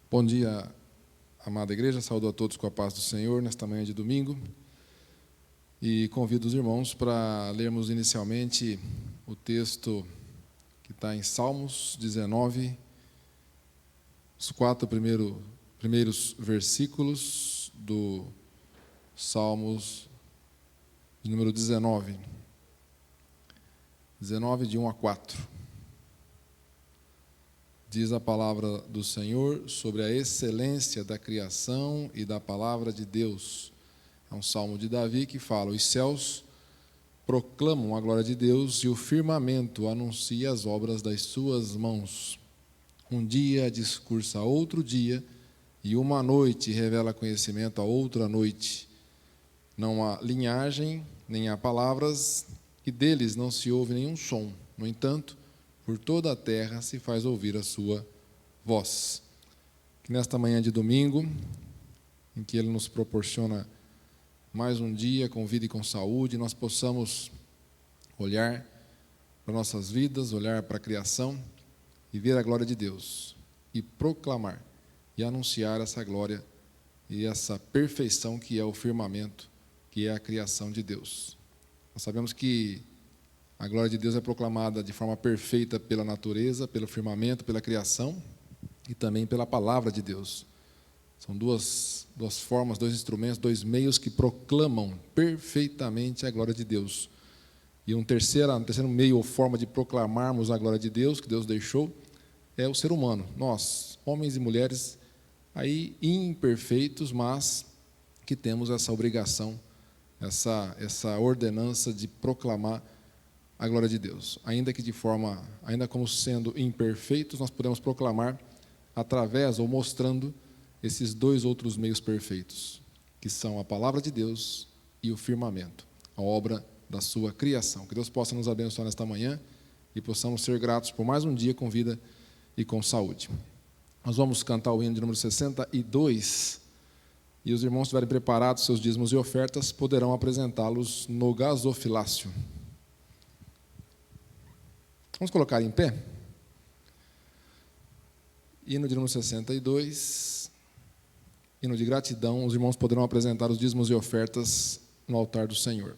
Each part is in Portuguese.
Bom dia, amada igreja. Saúdo a todos com a paz do Senhor nesta manhã de domingo. E convido os irmãos para lermos inicialmente o texto que está em Salmos 19, os quatro primeiros versículos do Salmos de número 19. 19, de 1 a 4. Diz a palavra do Senhor sobre a excelência da criação e da palavra de Deus. É um salmo de Davi que fala: os céus proclamam a glória de Deus e o firmamento anuncia as obras das suas mãos. Um dia discursa a outro dia e uma noite revela conhecimento a outra noite. Não há linhagem, nem há palavras, e deles não se ouve nenhum som. No entanto, por toda a terra se faz ouvir a sua voz. Que nesta manhã de domingo, em que Ele nos proporciona mais um dia com vida e com saúde, nós possamos olhar para nossas vidas, olhar para a criação e ver a glória de Deus e proclamar e anunciar essa glória e essa perfeição que é o firmamento, que é a criação de Deus. Nós sabemos que a glória de Deus é proclamada de forma perfeita pela natureza, pelo firmamento, pela criação e também pela palavra de Deus. São duas formas, dois instrumentos, dois meios que proclamam perfeitamente a glória de Deus. E um terceiro meio ou forma de proclamarmos a glória de Deus, que Deus deixou, é o ser humano. Nós, homens e mulheres, aí imperfeitos, mas que temos essa obrigação, essa ordenança de proclamar a glória de Deus. Ainda como sendo imperfeitos, nós podemos proclamar através ou mostrando esses dois outros meios perfeitos, que são a palavra de Deus e o firmamento, a obra da sua criação. Que Deus possa nos abençoar nesta manhã e possamos ser gratos por mais um dia com vida e com saúde. Nós vamos cantar o hino de número 62, e os irmãos, se tiverem preparados seus dízimos e ofertas, poderão apresentá-los no gasofilácio. Vamos colocar em pé? Hino de número 62, hino de gratidão. Os irmãos poderão apresentar os dízimos e ofertas no altar do Senhor.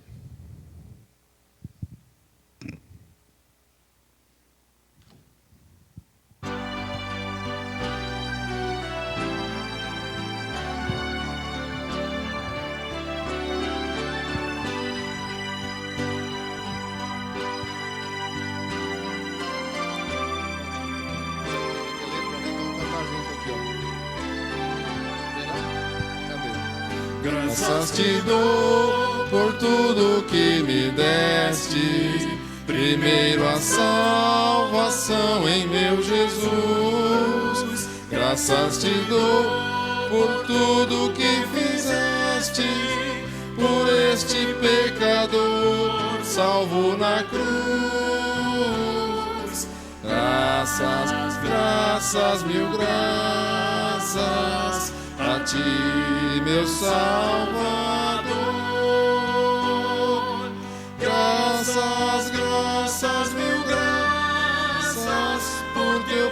Graças te dou por tudo que me deste, primeiro a salvação em meu Jesus. Graças te dou por tudo que fizeste, por este pecador salvo na cruz. Graças, graças, mil graças a ti, meu Salvador. Graças, graças, mil graças por teu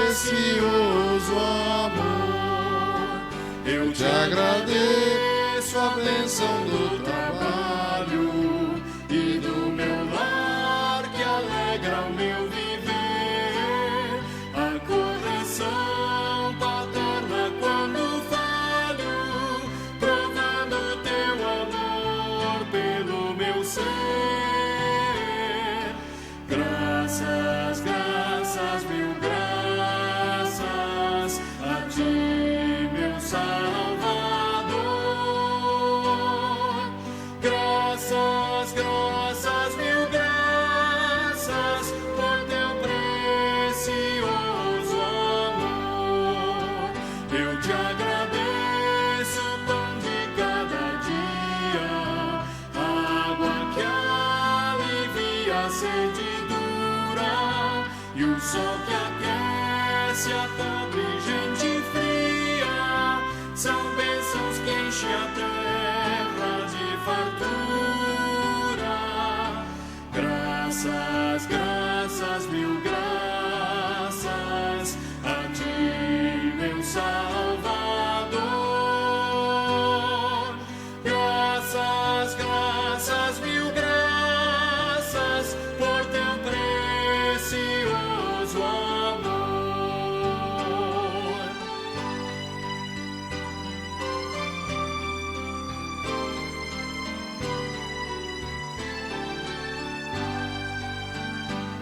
precioso amor. Eu te agradeço a bênção do trabalho e do meu lar que alegra o meu viver. A correção paterna quando falho, provando teu amor pelo meu ser. Graças, graças, mil graças a ti, meu Salvador. Graças, graças, mil graças por teu precioso amor. Eu te agradeço o pão de cada dia, a água que alivia a sede dura e o sol que aquece a pobre gente fria. São bênçãos que enchem a terra de fartura. Graças, graças, mil graças a ti, meu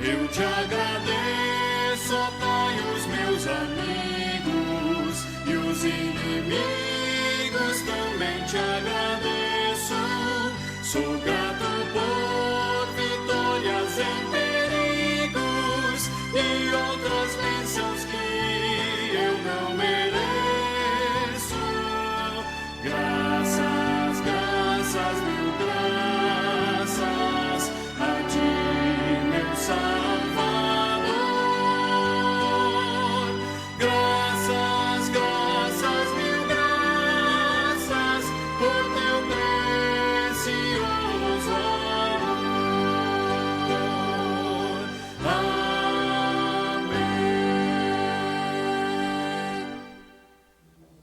Eu te agradeço, ó Pai, os meus amigos e os inimigos também te agradeço. Sou grato por vitórias em perigos e outras bênçãos que eu não mereço. Graças, graças, mil graças a ti, meu Salvador. Graças, graças, mil graças por teu precioso amor. Amém.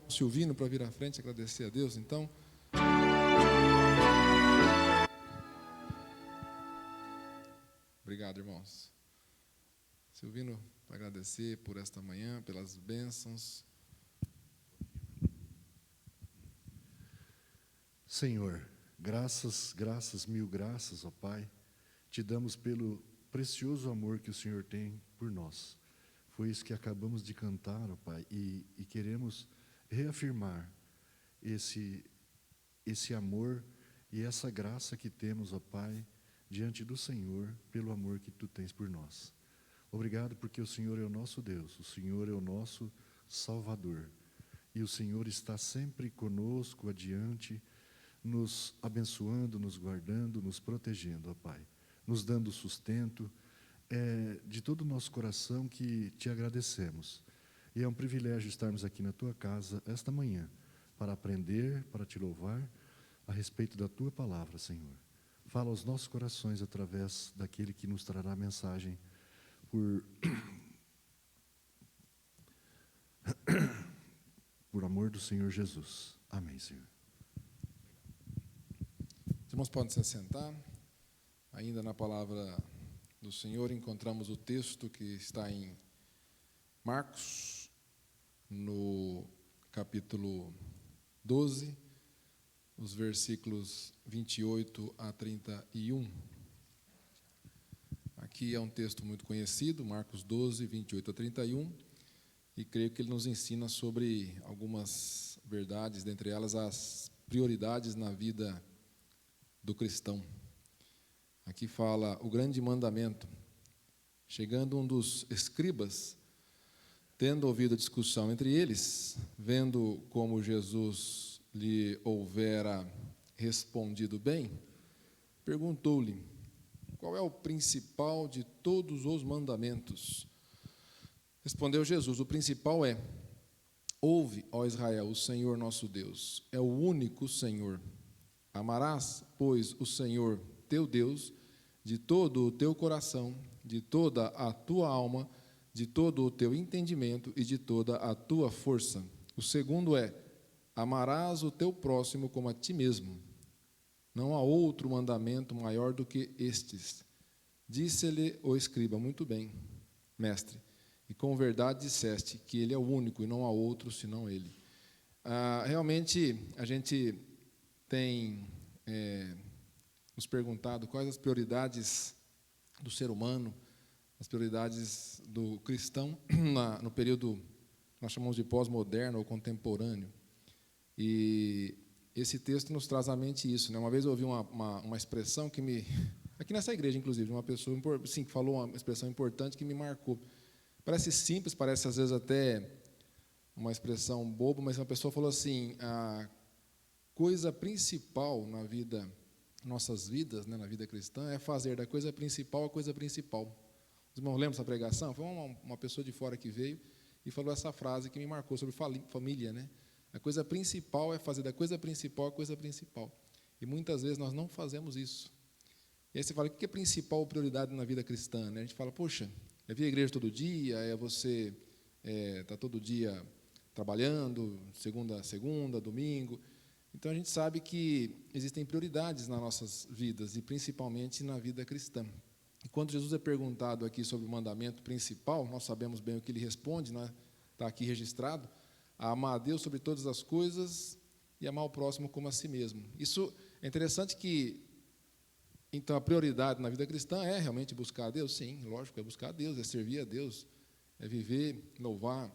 Silvino, para vir à frente agradecer a Deus, então. Obrigado, irmãos. Silvino, para agradecer por esta manhã, pelas bênçãos. Senhor, graças, graças, mil graças, ó Pai, te damos pelo precioso amor que o Senhor tem por nós. Foi isso que acabamos de cantar, ó Pai, e queremos reafirmar esse amor e essa graça que temos, ó Pai, diante do Senhor, pelo amor que Tu tens por nós. Obrigado porque o Senhor é o nosso Deus, o Senhor é o nosso Salvador, e o Senhor está sempre conosco adiante, nos abençoando, nos guardando, nos protegendo, ó Pai, nos dando sustento. É de todo o nosso coração que Te agradecemos. E é um privilégio estarmos aqui na Tua casa esta manhã, para aprender, para Te louvar a respeito da Tua palavra, Senhor. Fala aos nossos corações através daquele que nos trará a mensagem por amor do Senhor Jesus. Amém, Senhor. Os irmãos podem se assentar. Ainda na palavra do Senhor encontramos o texto que está em Marcos, no capítulo 12, os versículos 28 a 31. Aqui é um texto muito conhecido, Marcos 12, 28 a 31, e creio que ele nos ensina sobre algumas verdades, dentre elas as prioridades na vida do cristão. Aqui fala o grande mandamento. Chegando um dos escribas, tendo ouvido a discussão entre eles, vendo como Jesus lhe houvera respondido bem, perguntou-lhe: qual é o principal de todos os mandamentos? Respondeu Jesus: o principal é: ouve, ó Israel, o Senhor nosso Deus é o único Senhor. Amarás, pois, o Senhor teu Deus de todo o teu coração, de toda a tua alma, de todo o teu entendimento e de toda a tua força. O segundo é: amarás o teu próximo como a ti mesmo. Não há outro mandamento maior do que estes. Disse-lhe o escriba: muito bem, mestre, e com verdade disseste que ele é o único e não há outro senão ele. Realmente, a gente tem nos perguntado quais as prioridades do ser humano, as prioridades do cristão no período que nós chamamos de pós-moderno ou contemporâneo. E esse texto nos traz à mente isso, né? Uma vez eu ouvi uma expressão que aqui nessa igreja, inclusive, de uma pessoa que falou uma expressão importante que me marcou. Parece simples, parece às vezes até uma expressão boba, mas uma pessoa falou assim: a coisa principal na vida, nossas vidas, né, na vida cristã, é fazer da coisa principal a coisa principal. Os irmãos lembram dessa pregação? Foi uma pessoa de fora que veio e falou essa frase que me marcou sobre família, né? A coisa principal é fazer da coisa principal a coisa principal. E muitas vezes nós não fazemos isso. E aí você fala: o que é principal prioridade na vida cristã? Né? A gente fala: poxa, é vir à igreja todo dia, é você estar todo dia trabalhando, segunda a segunda, domingo. Então a gente sabe que existem prioridades nas nossas vidas, e principalmente na vida cristã. E quando Jesus é perguntado aqui sobre o mandamento principal, nós sabemos bem o que ele responde, né? Está aqui registrado: a amar a Deus sobre todas as coisas e amar o próximo como a si mesmo. Isso é interessante que Então, a prioridade na vida cristã é realmente buscar a Deus? Sim, lógico, é buscar a Deus, é servir a Deus, é viver, louvar,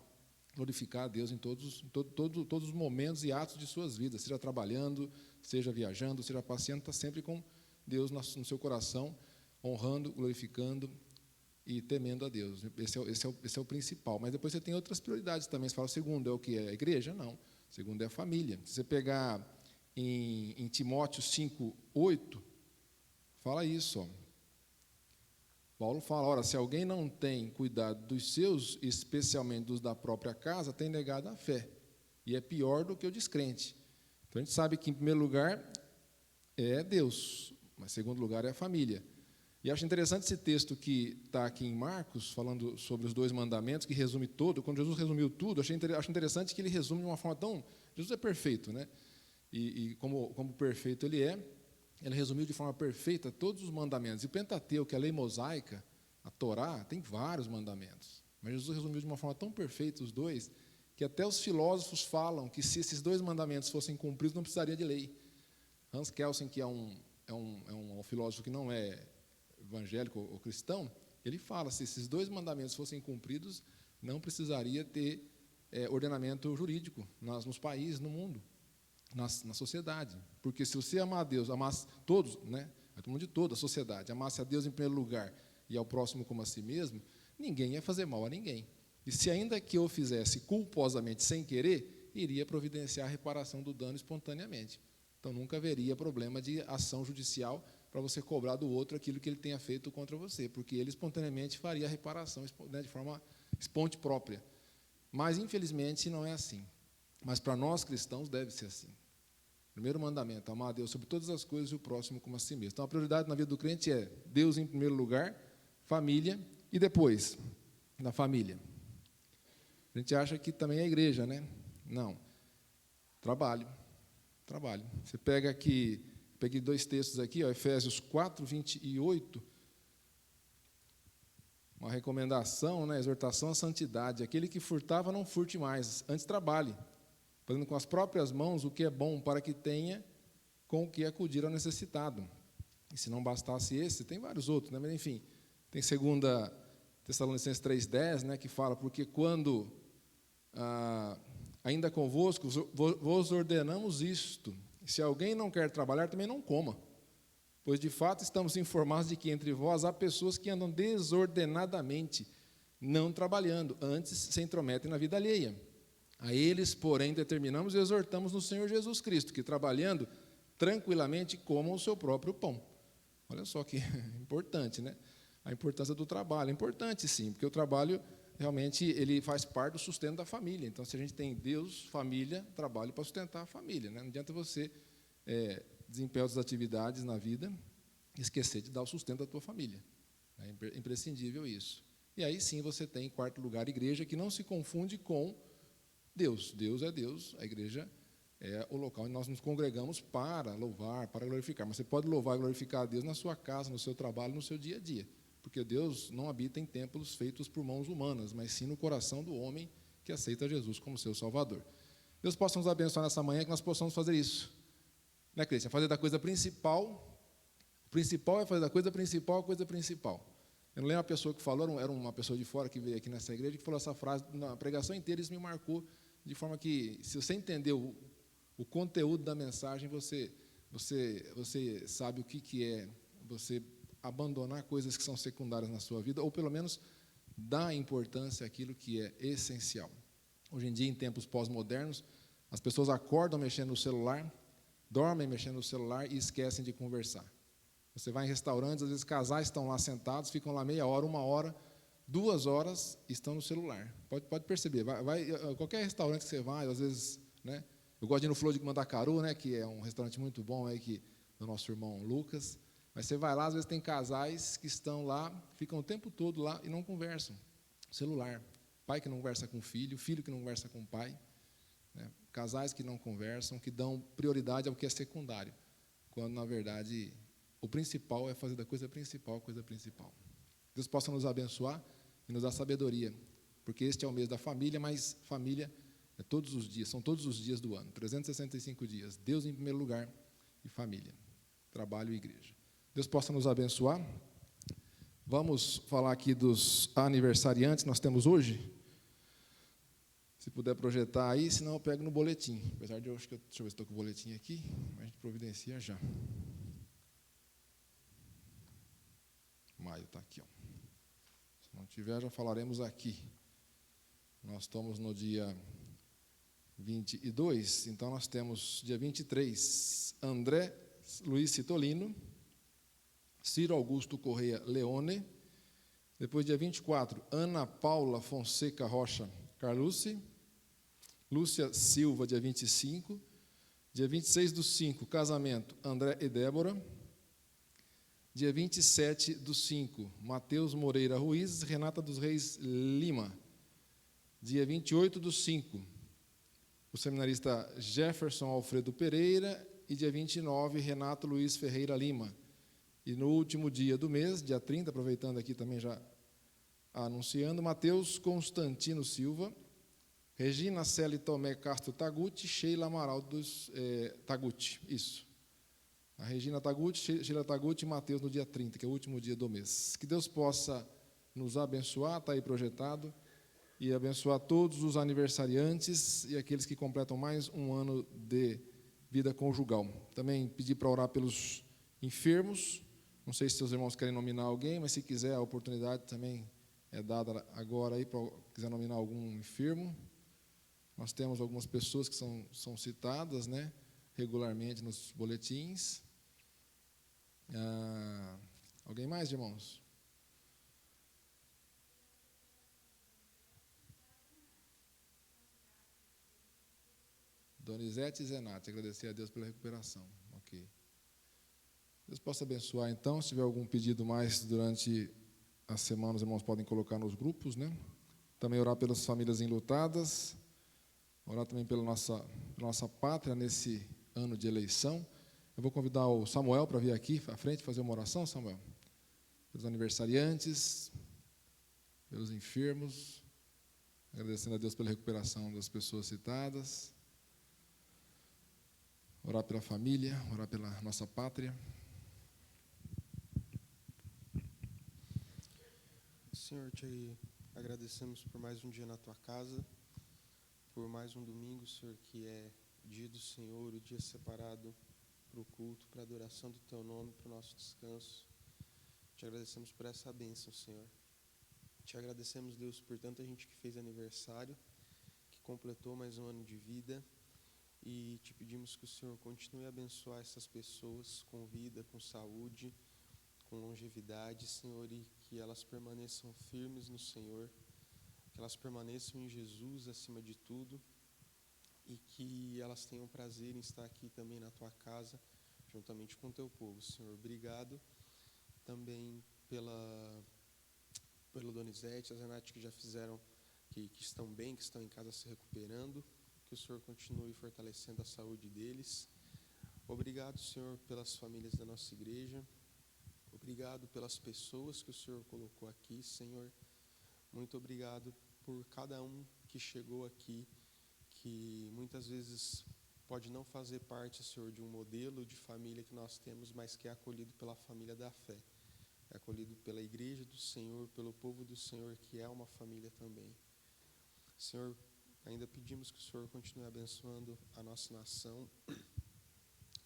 glorificar a Deus em todos os momentos e atos de suas vidas, seja trabalhando, seja viajando, seja passeando, está sempre com Deus no seu coração, honrando, glorificando e temendo a Deus. Esse é o principal. Mas depois você tem outras prioridades também. Você fala, o segundo é o que? É a igreja? Não. O segundo é a família. Se você pegar em Timóteo 5:8, fala isso. Ó. Paulo fala, ora, se alguém não tem cuidado dos seus, especialmente dos da própria casa, tem negado a fé. E é pior do que o descrente. Então, a gente sabe que, em primeiro lugar, é Deus, mas, em segundo lugar, é a família. E acho interessante esse texto que está aqui em Marcos, falando sobre os 2 mandamentos, que resume todo. Quando Jesus resumiu tudo, acho interessante que ele resume de uma forma tão... Jesus é perfeito, né? E como perfeito ele resumiu de forma perfeita todos os mandamentos. E o Pentateuco, a lei mosaica, a Torá, tem vários mandamentos. Mas Jesus resumiu de uma forma tão perfeita os 2, que até os filósofos falam que se esses 2 mandamentos fossem cumpridos, não precisaria de lei. Hans Kelsen, que é um filósofo que não é evangélico ou cristão, ele fala, se esses 2 mandamentos fossem cumpridos, não precisaria ter ordenamento jurídico nos países, no mundo. Na sociedade, porque se você amar a Deus, amasse todos, né? Todo mundo de toda a sociedade, amasse a Deus em primeiro lugar e ao próximo como a si mesmo, ninguém ia fazer mal a ninguém. E se ainda que eu fizesse culposamente, sem querer, iria providenciar a reparação do dano espontaneamente. Então nunca haveria problema de ação judicial para você cobrar do outro aquilo que ele tenha feito contra você, porque ele espontaneamente faria a reparação, né, de forma esponte própria. Mas infelizmente não é assim. Mas para nós cristãos deve ser assim. Primeiro mandamento, amar a Deus sobre todas as coisas e o próximo como a si mesmo. Então a prioridade na vida do crente é Deus em primeiro lugar, família e depois, na família. A gente acha que também é a igreja, né? Não. Trabalho. Você pega aqui, peguei 2 textos aqui, ó, Efésios 4:28, uma recomendação, né, exortação à santidade. Aquele que furtava, não furte mais, antes trabalhe, fazendo com as próprias mãos o que é bom, para que tenha com o que acudir ao necessitado. E se não bastasse esse, tem vários outros, né? Mas enfim, tem 2 Tessalonicenses 3:10, né, que fala, porque quando ainda convosco vos ordenamos isto, se alguém não quer trabalhar, também não coma, pois de fato estamos informados de que entre vós há pessoas que andam desordenadamente, não trabalhando, antes se intrometem na vida alheia. A eles, porém, determinamos e exortamos no Senhor Jesus Cristo, que trabalhando tranquilamente comam o seu próprio pão. Olha só que importante, né? A importância do trabalho. É importante, sim, porque o trabalho, realmente, ele faz parte do sustento da família. Então, se a gente tem Deus, família, trabalho para sustentar a família, né? Não adianta você desempenhar outras atividades na vida e esquecer de dar o sustento da tua família. É imprescindível isso. E aí, sim, você tem, em quarto lugar, a igreja, que não se confunde com Deus. Deus é Deus, a igreja é o local onde nós nos congregamos para louvar, para glorificar. Mas você pode louvar e glorificar a Deus na sua casa, no seu trabalho, no seu dia a dia. Porque Deus não habita em templos feitos por mãos humanas, mas sim no coração do homem que aceita Jesus como seu Salvador. Deus possa nos abençoar nessa manhã, que nós possamos fazer isso. Né, Cristian? Fazer da coisa principal. O principal é fazer da coisa principal a coisa principal. Eu não lembro a pessoa que falou, era uma pessoa de fora que veio aqui nessa igreja, que falou essa frase na pregação inteira, isso me marcou, de forma que, se você entendeu o conteúdo da mensagem, você sabe o que é você abandonar coisas que são secundárias na sua vida, ou pelo menos dar importância àquilo que é essencial. Hoje em dia, em tempos pós-modernos, as pessoas acordam mexendo no celular, dormem mexendo no celular e esquecem de conversar. Você vai em restaurantes, às vezes casais estão lá sentados, ficam lá meia hora, 1 hora, 2 horas, estão no celular. Pode perceber, qualquer restaurante que você vai, às vezes, né? Eu gosto de ir no Flor de Mandacaru, né, que é um restaurante muito bom aí do nosso irmão Lucas. Mas você vai lá, às vezes tem casais que estão lá, ficam o tempo todo lá e não conversam. Celular. Pai que não conversa com filho que não conversa com pai. Né? Casais que não conversam, que dão prioridade ao que é secundário. Quando, na verdade, o principal é fazer da coisa principal a coisa principal. Deus possa nos abençoar e nos dar sabedoria. Porque este é o mês da família, mas família é todos os dias, são todos os dias do ano. 365 dias. Deus em primeiro lugar e família. Trabalho e igreja. Deus possa nos abençoar. Vamos falar aqui dos aniversariantes que nós temos hoje. Se puder projetar aí, senão eu pego no boletim. Apesar de deixa eu ver se estou com o boletim aqui, mas a gente providencia já. Maio está aqui, ó. Se não tiver, já falaremos aqui. Nós estamos no dia 22, então nós temos dia 23, André Luiz Citolino, Ciro Augusto Correia Leone. Depois, dia 24, Ana Paula Fonseca Rocha Carlucci. Lúcia Silva, dia 25. Dia 26/5, casamento, André e Débora. Dia 27/5, Mateus Moreira Ruiz, Renata dos Reis Lima. Dia 28/5, o seminarista Jefferson Alfredo Pereira. E dia 29, Renato Luiz Ferreira Lima. E no último dia do mês, dia 30, aproveitando aqui também já anunciando, Mateus Constantino Silva, Regina Celi Tomé Castro Taguti, Sheila Amaral dos Taguti, isso. A Regina Taguti, Sheila Taguti e Mateus no dia 30, que é o último dia do mês. Que Deus possa nos abençoar, está aí projetado, e abençoar todos os aniversariantes e aqueles que completam mais um ano de vida conjugal. Também pedir para orar pelos enfermos. Não sei se seus irmãos querem nominar alguém, mas se quiser, a oportunidade também é dada agora aí para quiser nominar algum enfermo. Nós temos algumas pessoas que são citadas, né, regularmente nos boletins. Alguém mais, irmãos? Donizete e Zenate, agradecer a Deus pela recuperação. Ok. Deus possa abençoar, então. Se tiver algum pedido mais durante a semana, os irmãos podem colocar nos grupos, né? Também orar pelas famílias enlutadas, orar também pela nossa pátria nesse ano de eleição. Eu vou convidar o Samuel para vir aqui à frente fazer uma oração, Samuel. Pelos aniversariantes, pelos enfermos, agradecendo a Deus pela recuperação das pessoas citadas. Orar pela família, orar pela nossa pátria. Senhor, te agradecemos por mais um dia na Tua casa, por mais um domingo, Senhor, que é dia do Senhor, o dia separado para o culto, para a adoração do Teu nome, para o nosso descanso. Te agradecemos por essa bênção, Senhor. Te agradecemos, Deus, por tanta gente que fez aniversário, que completou mais um ano de vida. E te pedimos que o Senhor continue a abençoar essas pessoas com vida, com saúde, com longevidade, Senhor, e que elas permaneçam firmes no Senhor, que elas permaneçam em Jesus acima de tudo, e que elas tenham prazer em estar aqui também na Tua casa, juntamente com o Teu povo, Senhor. Obrigado também pelo Donizete, a Zenate, que já fizeram, que estão bem, que estão em casa se recuperando. Que o Senhor continue fortalecendo a saúde deles. Obrigado, Senhor, pelas famílias da nossa igreja. Obrigado pelas pessoas que o Senhor colocou aqui, Senhor. Muito obrigado por cada um que chegou aqui, que muitas vezes pode não fazer parte, Senhor, de um modelo de família que nós temos, mas que é acolhido pela família da fé. É acolhido pela igreja do Senhor, pelo povo do Senhor, que é uma família também. Senhor, ainda pedimos que o Senhor continue abençoando a nossa nação,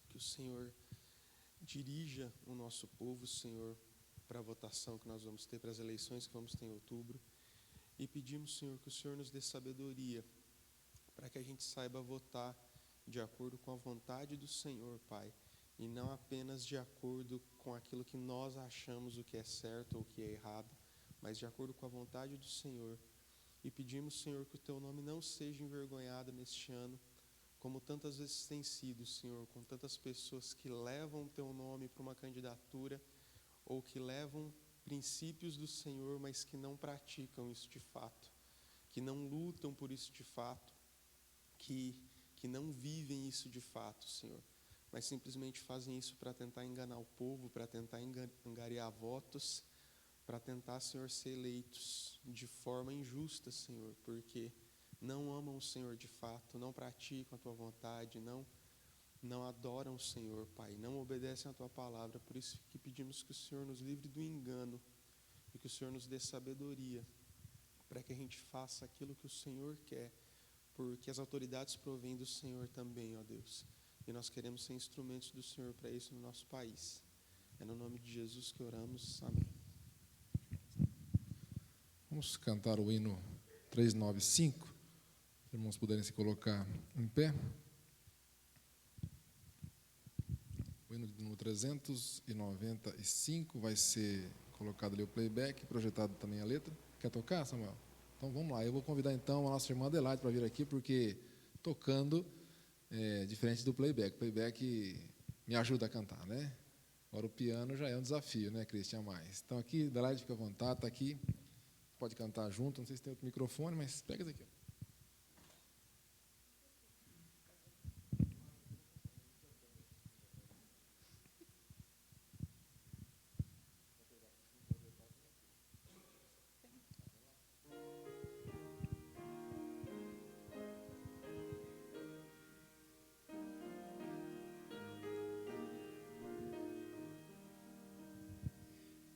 que o Senhor dirija o nosso povo, Senhor, para a votação que nós vamos ter, para as eleições que vamos ter em outubro. E pedimos, Senhor, que o Senhor nos dê sabedoria, para que a gente saiba votar de acordo com a vontade do Senhor, Pai, e não apenas de acordo com aquilo que nós achamos o que é certo ou o que é errado, mas de acordo com a vontade do Senhor. E pedimos, Senhor, que o Teu nome não seja envergonhado neste ano, como tantas vezes tem sido, Senhor, com tantas pessoas que levam o Teu nome para uma candidatura ou que levam princípios do Senhor, mas que não praticam isso de fato, que não lutam por isso de fato, que não vivem isso de fato, Senhor, mas simplesmente fazem isso para tentar enganar o povo, para tentar angariar votos, para tentar, Senhor, ser eleitos de forma injusta, Senhor, porque não amam o Senhor de fato, não praticam a Tua vontade, não adoram o Senhor, Pai, não obedecem a Tua palavra. Por isso que pedimos que o Senhor nos livre do engano e que o Senhor nos dê sabedoria para que a gente faça aquilo que o Senhor quer, porque as autoridades provêm do Senhor também, ó Deus. E nós queremos ser instrumentos do Senhor para isso no nosso país. É no nome de Jesus que oramos. Amém. Vamos cantar o hino 395. Se os irmãos puderem se colocar em pé. O hino de número 395 vai ser colocado ali o playback, projetado também a letra. Quer tocar, Samuel? Então vamos lá. Eu vou convidar então a nossa irmã Adelaide para vir aqui, porque tocando é diferente do playback. O playback me ajuda a cantar, né? Agora o piano já é um desafio, né, Cristian? Mais. Então aqui, Adelaide, fica à vontade, está aqui. Pode cantar junto, não sei se tem outro microfone, mas pega esse aqui.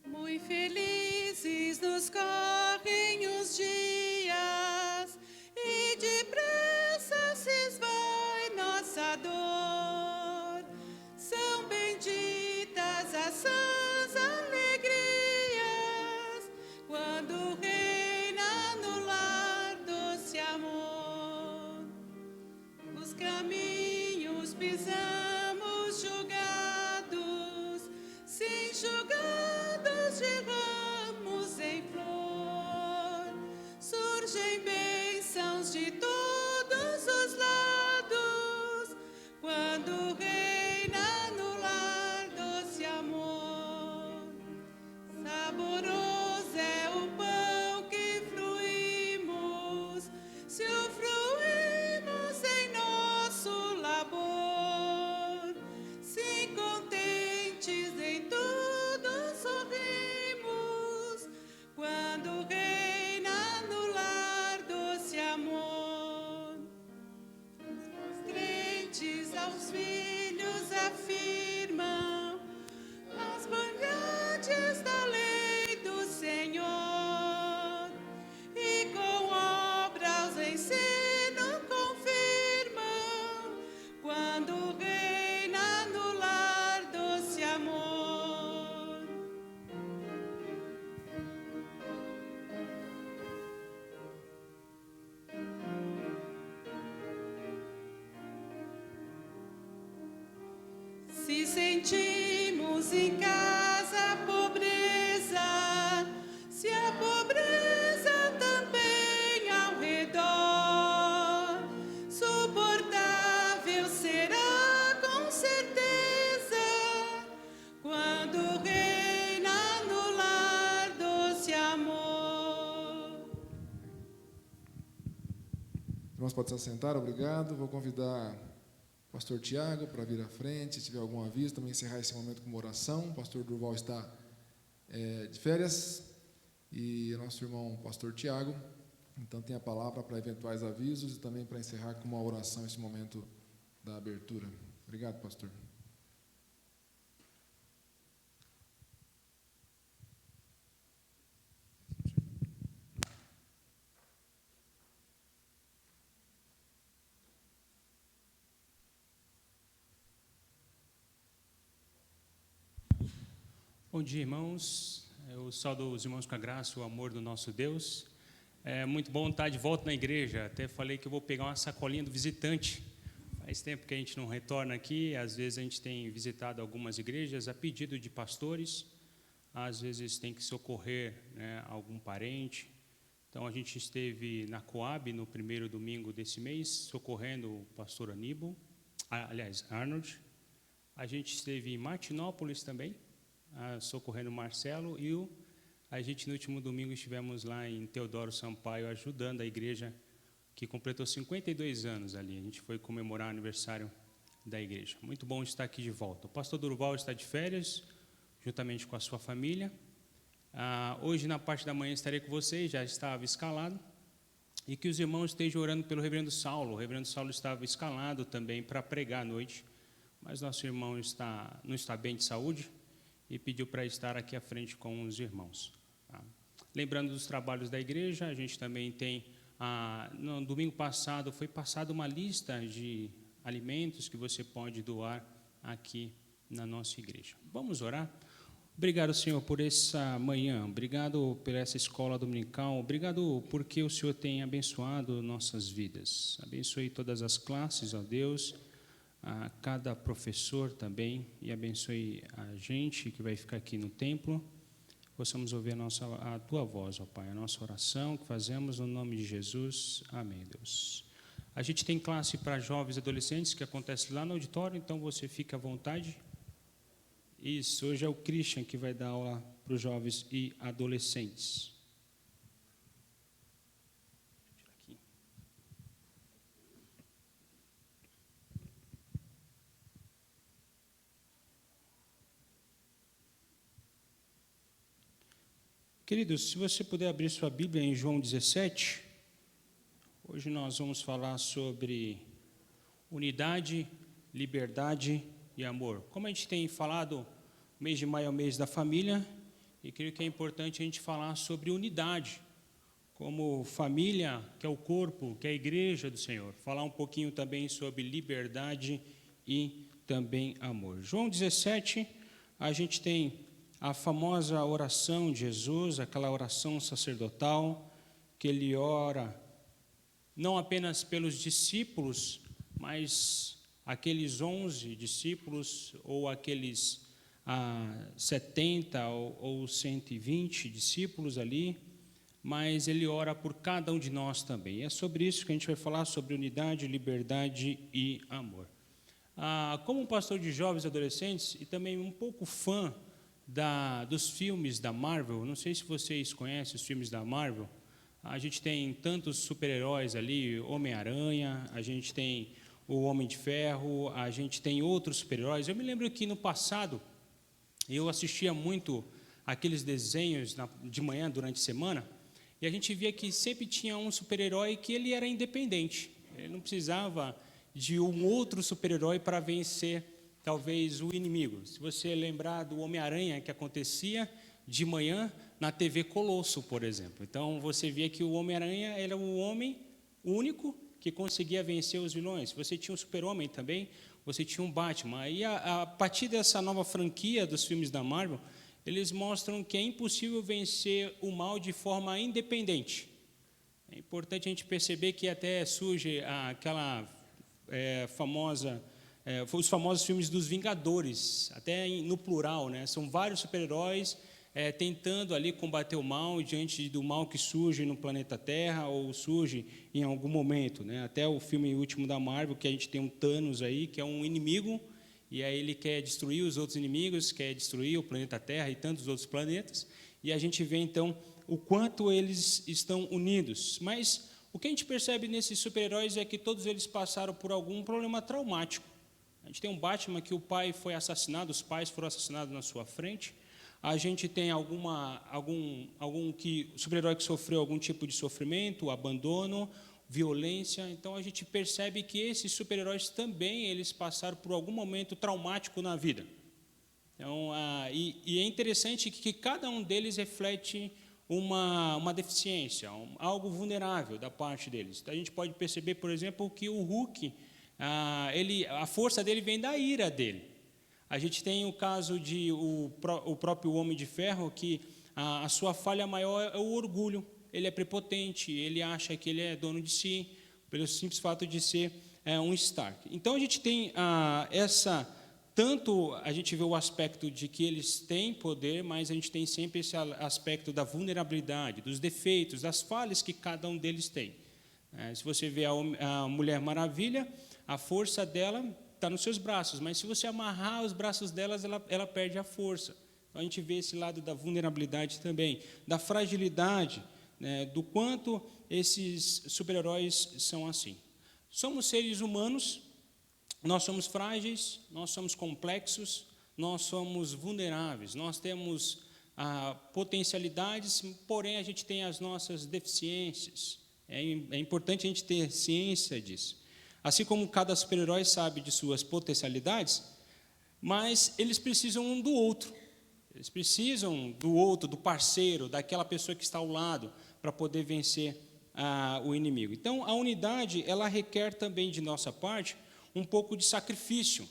Muito felizes nos correm os dias e depressa se esvai nossa dor. São benditas as sãs alegrias quando reina no lar doce amor. Os caminhos pisamos julgados, sem julgados de ramos em flor. Surgem bênçãos de todos os lados, quando reina no lar doce amor. Saboroso é o pão que fruímos, se o fruímos em nosso labor. Sim, contentes em tudo sorrimos, quando reina no lar doce amor. Os crentes aos filhos afirmam as bondades da lei do Senhor, e com obras o ensino confirmam, quando reina no lar doce amor. Se sentimos em casa a pobreza, se a pobreza também ao redor, suportável será com certeza, quando reina no lar doce amor. Irmãos, pode se assentar, obrigado. Vou convidar o pastor Tiago para vir à frente, se tiver algum aviso, também encerrar esse momento com uma oração. O pastor Durval está de férias e nosso irmão pastor Tiago, então tem a palavra para eventuais avisos e também para encerrar com uma oração esse momento da abertura. Obrigado, pastor. Bom dia, irmãos. Eu saúdo os irmãos com a graça e o amor do nosso Deus. É muito bom estar de volta na igreja. Até falei que eu vou pegar uma sacolinha do visitante. Faz tempo que a gente não retorna aqui. Às vezes a gente tem visitado algumas igrejas a pedido de pastores. Às vezes tem que socorrer, né, algum parente. Então a gente esteve na Coab no primeiro domingo desse mês, socorrendo o pastor Arnold. A gente esteve em Martinópolis também, socorrendo o Marcelo, e a gente no último domingo estivemos lá em Teodoro Sampaio ajudando a igreja que completou 52 anos ali. A gente foi comemorar o aniversário da igreja. Muito bom estar aqui de volta. O pastor Durval está de férias, juntamente com a sua família. Hoje, na parte da manhã, estarei com vocês, já estava escalado, e que os irmãos estejam orando pelo reverendo Saulo. O reverendo Saulo estava escalado também para pregar à noite, mas nosso irmão não está bem de saúde e pediu para estar aqui à frente com os irmãos. Tá? Lembrando dos trabalhos da igreja, a gente também tem, no domingo passado, foi passada uma lista de alimentos que você pode doar aqui na nossa igreja. Vamos orar? Obrigado, Senhor, por essa manhã, obrigado por essa escola dominical, obrigado porque o Senhor tem abençoado nossas vidas. Abençoe todas as classes, ó Deus, a cada professor também, e abençoe a gente que vai ficar aqui no templo. Possamos ouvir a Tua voz, ó Pai, a nossa oração que fazemos no nome de Jesus. Amém, Deus. A gente tem classe para jovens e adolescentes que acontece lá no auditório, então você fica à vontade. Isso, hoje é o Christian que vai dar aula para os jovens e adolescentes. Queridos, se você puder abrir sua Bíblia em João 17, hoje nós vamos falar sobre unidade, liberdade e amor. Como a gente tem falado, o mês de maio é o mês da família, e creio que é importante a gente falar sobre unidade, como família, que é o corpo, que é a igreja do Senhor. Falar um pouquinho também sobre liberdade e também amor. João 17, a gente tem a famosa oração de Jesus, aquela oração sacerdotal, que ele ora não apenas pelos discípulos, mas aqueles 11 discípulos, ou aqueles 70 ou 120 discípulos ali, mas ele ora por cada um de nós também. É sobre isso que a gente vai falar, sobre unidade, liberdade e amor. Como um pastor de jovens e adolescentes, e também um pouco fã dos filmes da Marvel, não sei se vocês conhecem os filmes da Marvel, a gente tem tantos super-heróis ali, Homem-Aranha, a gente tem o Homem de Ferro, a gente tem outros super-heróis. Eu me lembro que no passado, eu assistia muito aqueles desenhos de manhã, durante a semana, e a gente via que sempre tinha um super-herói que ele era independente. Ele não precisava de um outro super-herói para vencer, talvez, o inimigo. Se você lembrar do Homem-Aranha que acontecia de manhã na TV Colosso, por exemplo. Então, você via que o Homem-Aranha era o homem único que conseguia vencer os vilões. Você tinha um Super-Homem também, você tinha um Batman. E a partir dessa nova franquia dos filmes da Marvel, eles mostram que é impossível vencer o mal de forma independente. É importante a gente perceber que até surge aquela famosa... os famosos filmes dos Vingadores, até no plural, né? São vários super-heróis tentando ali combater o mal diante do mal que surge no planeta Terra ou surge em algum momento, né? Até o filme último da Marvel, que a gente tem um Thanos aí, que é um inimigo, e aí ele quer destruir os outros inimigos, quer destruir o planeta Terra e tantos outros planetas, e a gente vê, então, o quanto eles estão unidos. Mas o que a gente percebe nesses super-heróis é que todos eles passaram por algum problema traumático. A gente tem um Batman que o pai foi assassinado, os pais foram assassinados na sua frente. A gente tem algum super-herói que sofreu algum tipo de sofrimento, abandono, violência. Então, a gente percebe que esses super-heróis também eles passaram por algum momento traumático na vida. Então, e é interessante que cada um deles reflete uma deficiência, algo vulnerável da parte deles. A gente pode perceber, por exemplo, que o Hulk, a força dele vem da ira dele. A gente tem o caso de o próprio Homem de Ferro, que a sua falha maior é o orgulho. Ele é prepotente, ele acha que ele é dono de si, pelo simples fato de ser um Stark. Então, a gente tem tanto a gente vê o aspecto de que eles têm poder, mas a gente tem sempre esse aspecto da vulnerabilidade, dos defeitos, das falhas que cada um deles tem. Se você vê a Mulher Maravilha, a força dela está nos seus braços, mas se você amarrar os braços delas, ela perde a força. Então, a gente vê esse lado da vulnerabilidade também, da fragilidade, né, do quanto esses super-heróis são assim. Somos seres humanos, nós somos frágeis, nós somos complexos, nós somos vulneráveis, nós temos potencialidades, porém a gente tem as nossas deficiências. É importante a gente ter ciência disso. Assim como cada super-herói sabe de suas potencialidades, mas eles precisam um do outro. Eles precisam do outro, do parceiro, daquela pessoa que está ao lado, para poder vencer o inimigo. Então, a unidade, ela requer também de nossa parte um pouco de sacrifício.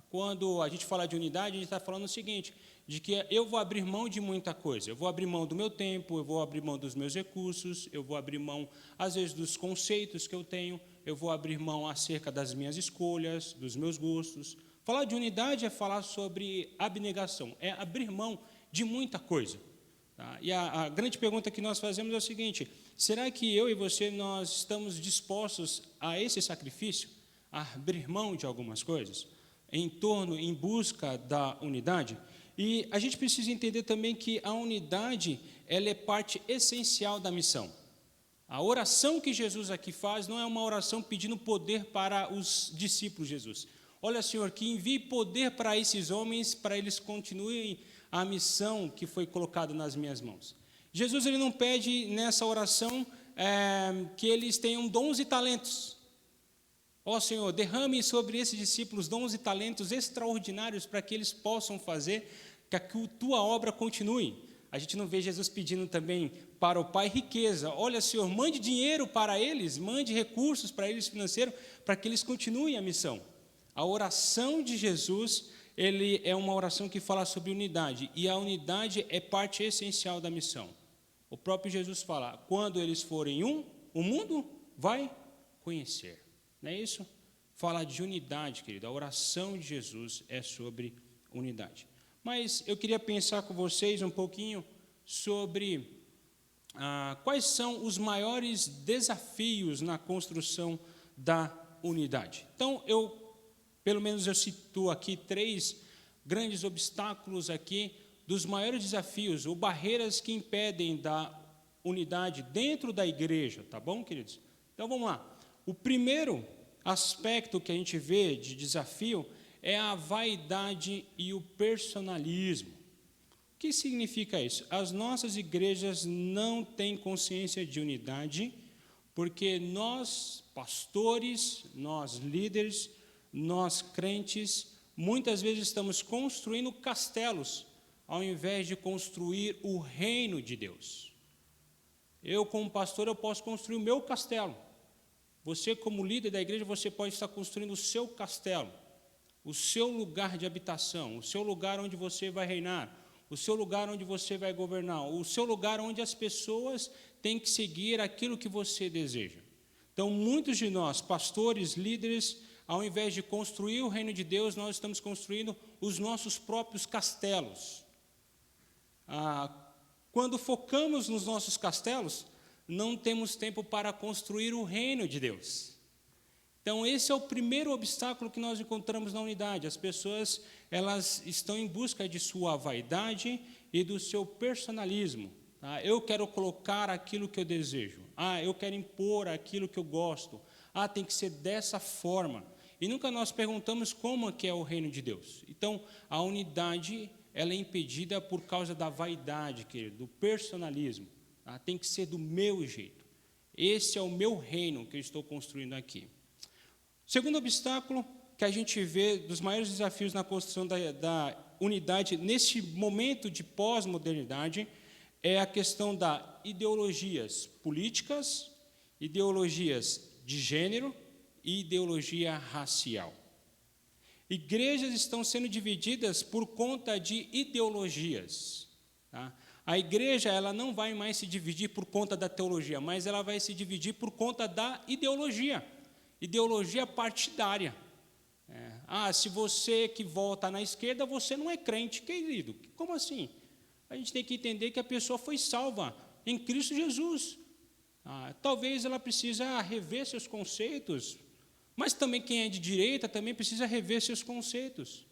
Quando a gente fala de unidade, a gente está falando o seguinte, de que eu vou abrir mão de muita coisa. Eu vou abrir mão do meu tempo, eu vou abrir mão dos meus recursos, eu vou abrir mão, às vezes, dos conceitos que eu tenho, eu vou abrir mão acerca das minhas escolhas, dos meus gostos. Falar de unidade é falar sobre abnegação, é abrir mão de muita coisa. Tá? E a grande pergunta que nós fazemos é o seguinte, será que eu e você, nós estamos dispostos a esse sacrifício, a abrir mão de algumas coisas, em busca da unidade? E a gente precisa entender também que a unidade, ela é parte essencial da missão. A oração que Jesus aqui faz não é uma oração pedindo poder para os discípulos de Jesus. Olha, Senhor, que envie poder para esses homens, para eles continuem a missão que foi colocada nas minhas mãos. Jesus, ele não pede nessa oração que eles tenham dons e talentos. Ó Senhor, derrame sobre esses discípulos dons e talentos extraordinários para que eles possam fazer que a tua obra continue. A gente não vê Jesus pedindo também para o Pai riqueza. Olha, Senhor, mande dinheiro para eles, mande recursos para eles financeiros, para que eles continuem a missão. A oração de Jesus, ele é uma oração que fala sobre unidade, e a unidade é parte essencial da missão. O próprio Jesus fala, quando eles forem um, o mundo vai conhecer. Não é isso? Fala de unidade, querido. A oração de Jesus é sobre unidade. Mas eu queria pensar com vocês um pouquinho sobre quais são os maiores desafios na construção da unidade. Então, pelo menos eu situo aqui 3 grandes obstáculos aqui dos maiores desafios ou barreiras que impedem da unidade dentro da igreja, tá bom, queridos? Então, vamos lá. O primeiro aspecto que a gente vê de desafio é a vaidade e o personalismo. O que significa isso? As nossas igrejas não têm consciência de unidade, porque nós, pastores, nós líderes, nós crentes, muitas vezes estamos construindo castelos, ao invés de construir o reino de Deus. Eu, como pastor, eu posso construir o meu castelo. Você, como líder da igreja, você pode estar construindo o seu castelo, o seu lugar de habitação, o seu lugar onde você vai reinar, o seu lugar onde você vai governar, o seu lugar onde as pessoas têm que seguir aquilo que você deseja. Então, muitos de nós, pastores, líderes, ao invés de construir o reino de Deus, nós estamos construindo os nossos próprios castelos. Quando focamos nos nossos castelos, não temos tempo para construir o reino de Deus. Então, esse é o primeiro obstáculo que nós encontramos na unidade. As pessoas, elas estão em busca de sua vaidade e do seu personalismo. Tá? Eu quero colocar aquilo que eu desejo. Eu quero impor aquilo que eu gosto. Tem que ser dessa forma. E nunca nós perguntamos como que é o reino de Deus. Então, a unidade, ela é impedida por causa da vaidade, querido, do personalismo. Tem que ser do meu jeito. Esse é o meu reino que eu estou construindo aqui. Segundo obstáculo que a gente vê dos maiores desafios na construção da unidade nesse momento de pós-modernidade é a questão das ideologias políticas, ideologias de gênero e ideologia racial. Igrejas estão sendo divididas por conta de ideologias. Tá? A igreja, ela não vai mais se dividir por conta da teologia, mas ela vai se dividir por conta da ideologia partidária. Se você que vota na esquerda, você não é crente, querido. Como assim? A gente tem que entender que a pessoa foi salva em Cristo Jesus. Talvez ela precisa rever seus conceitos, mas também quem é de direita também precisa rever seus conceitos.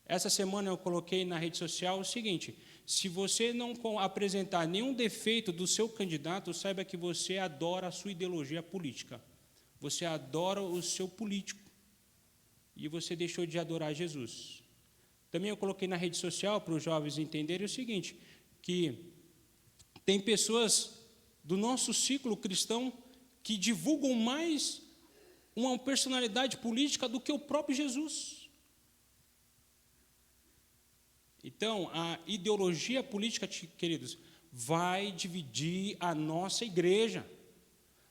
Essa semana eu coloquei na rede social o seguinte: se você não apresentar nenhum defeito do seu candidato, saiba que você adora a sua ideologia política. Você adora o seu político. E você deixou de adorar Jesus. Também eu coloquei na rede social para os jovens entenderem o seguinte, que tem pessoas do nosso ciclo cristão que divulgam mais uma personalidade política do que o próprio Jesus. Então, a ideologia política, queridos, vai dividir a nossa igreja.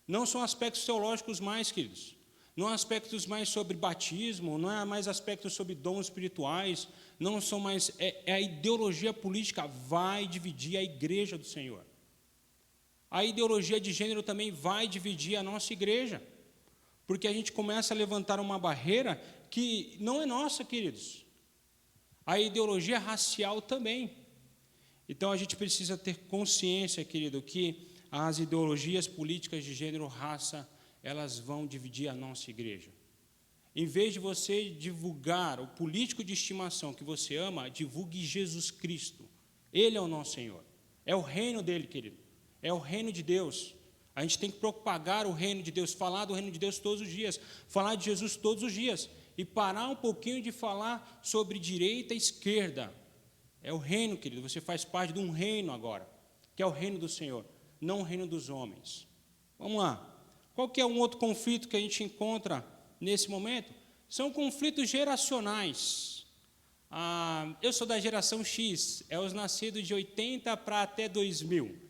Não são aspectos teológicos mais, queridos. Não há aspectos mais sobre batismo, não há mais aspectos sobre dons espirituais, não são mais... a ideologia política vai dividir a igreja do Senhor. A ideologia de gênero também vai dividir a nossa igreja, porque a gente começa a levantar uma barreira que não é nossa, queridos. A ideologia racial também. Então, a gente precisa ter consciência, querido, que as ideologias políticas de gênero, raça, elas vão dividir a nossa igreja. Em vez de você divulgar o político de estimação que você ama, divulgue Jesus Cristo. Ele é o nosso Senhor. É o reino dele, querido. É o reino de Deus. A gente tem que propagar o reino de Deus, falar do reino de Deus todos os dias, falar de Jesus todos os dias, e parar um pouquinho de falar sobre direita e esquerda. É o reino, querido. Você faz parte de um reino agora, que é o reino do Senhor, não o reino dos homens. Vamos lá. Qual que é um outro conflito que a gente encontra nesse momento? São conflitos geracionais. Eu sou da geração X, é os nascidos de 80 para até 2000.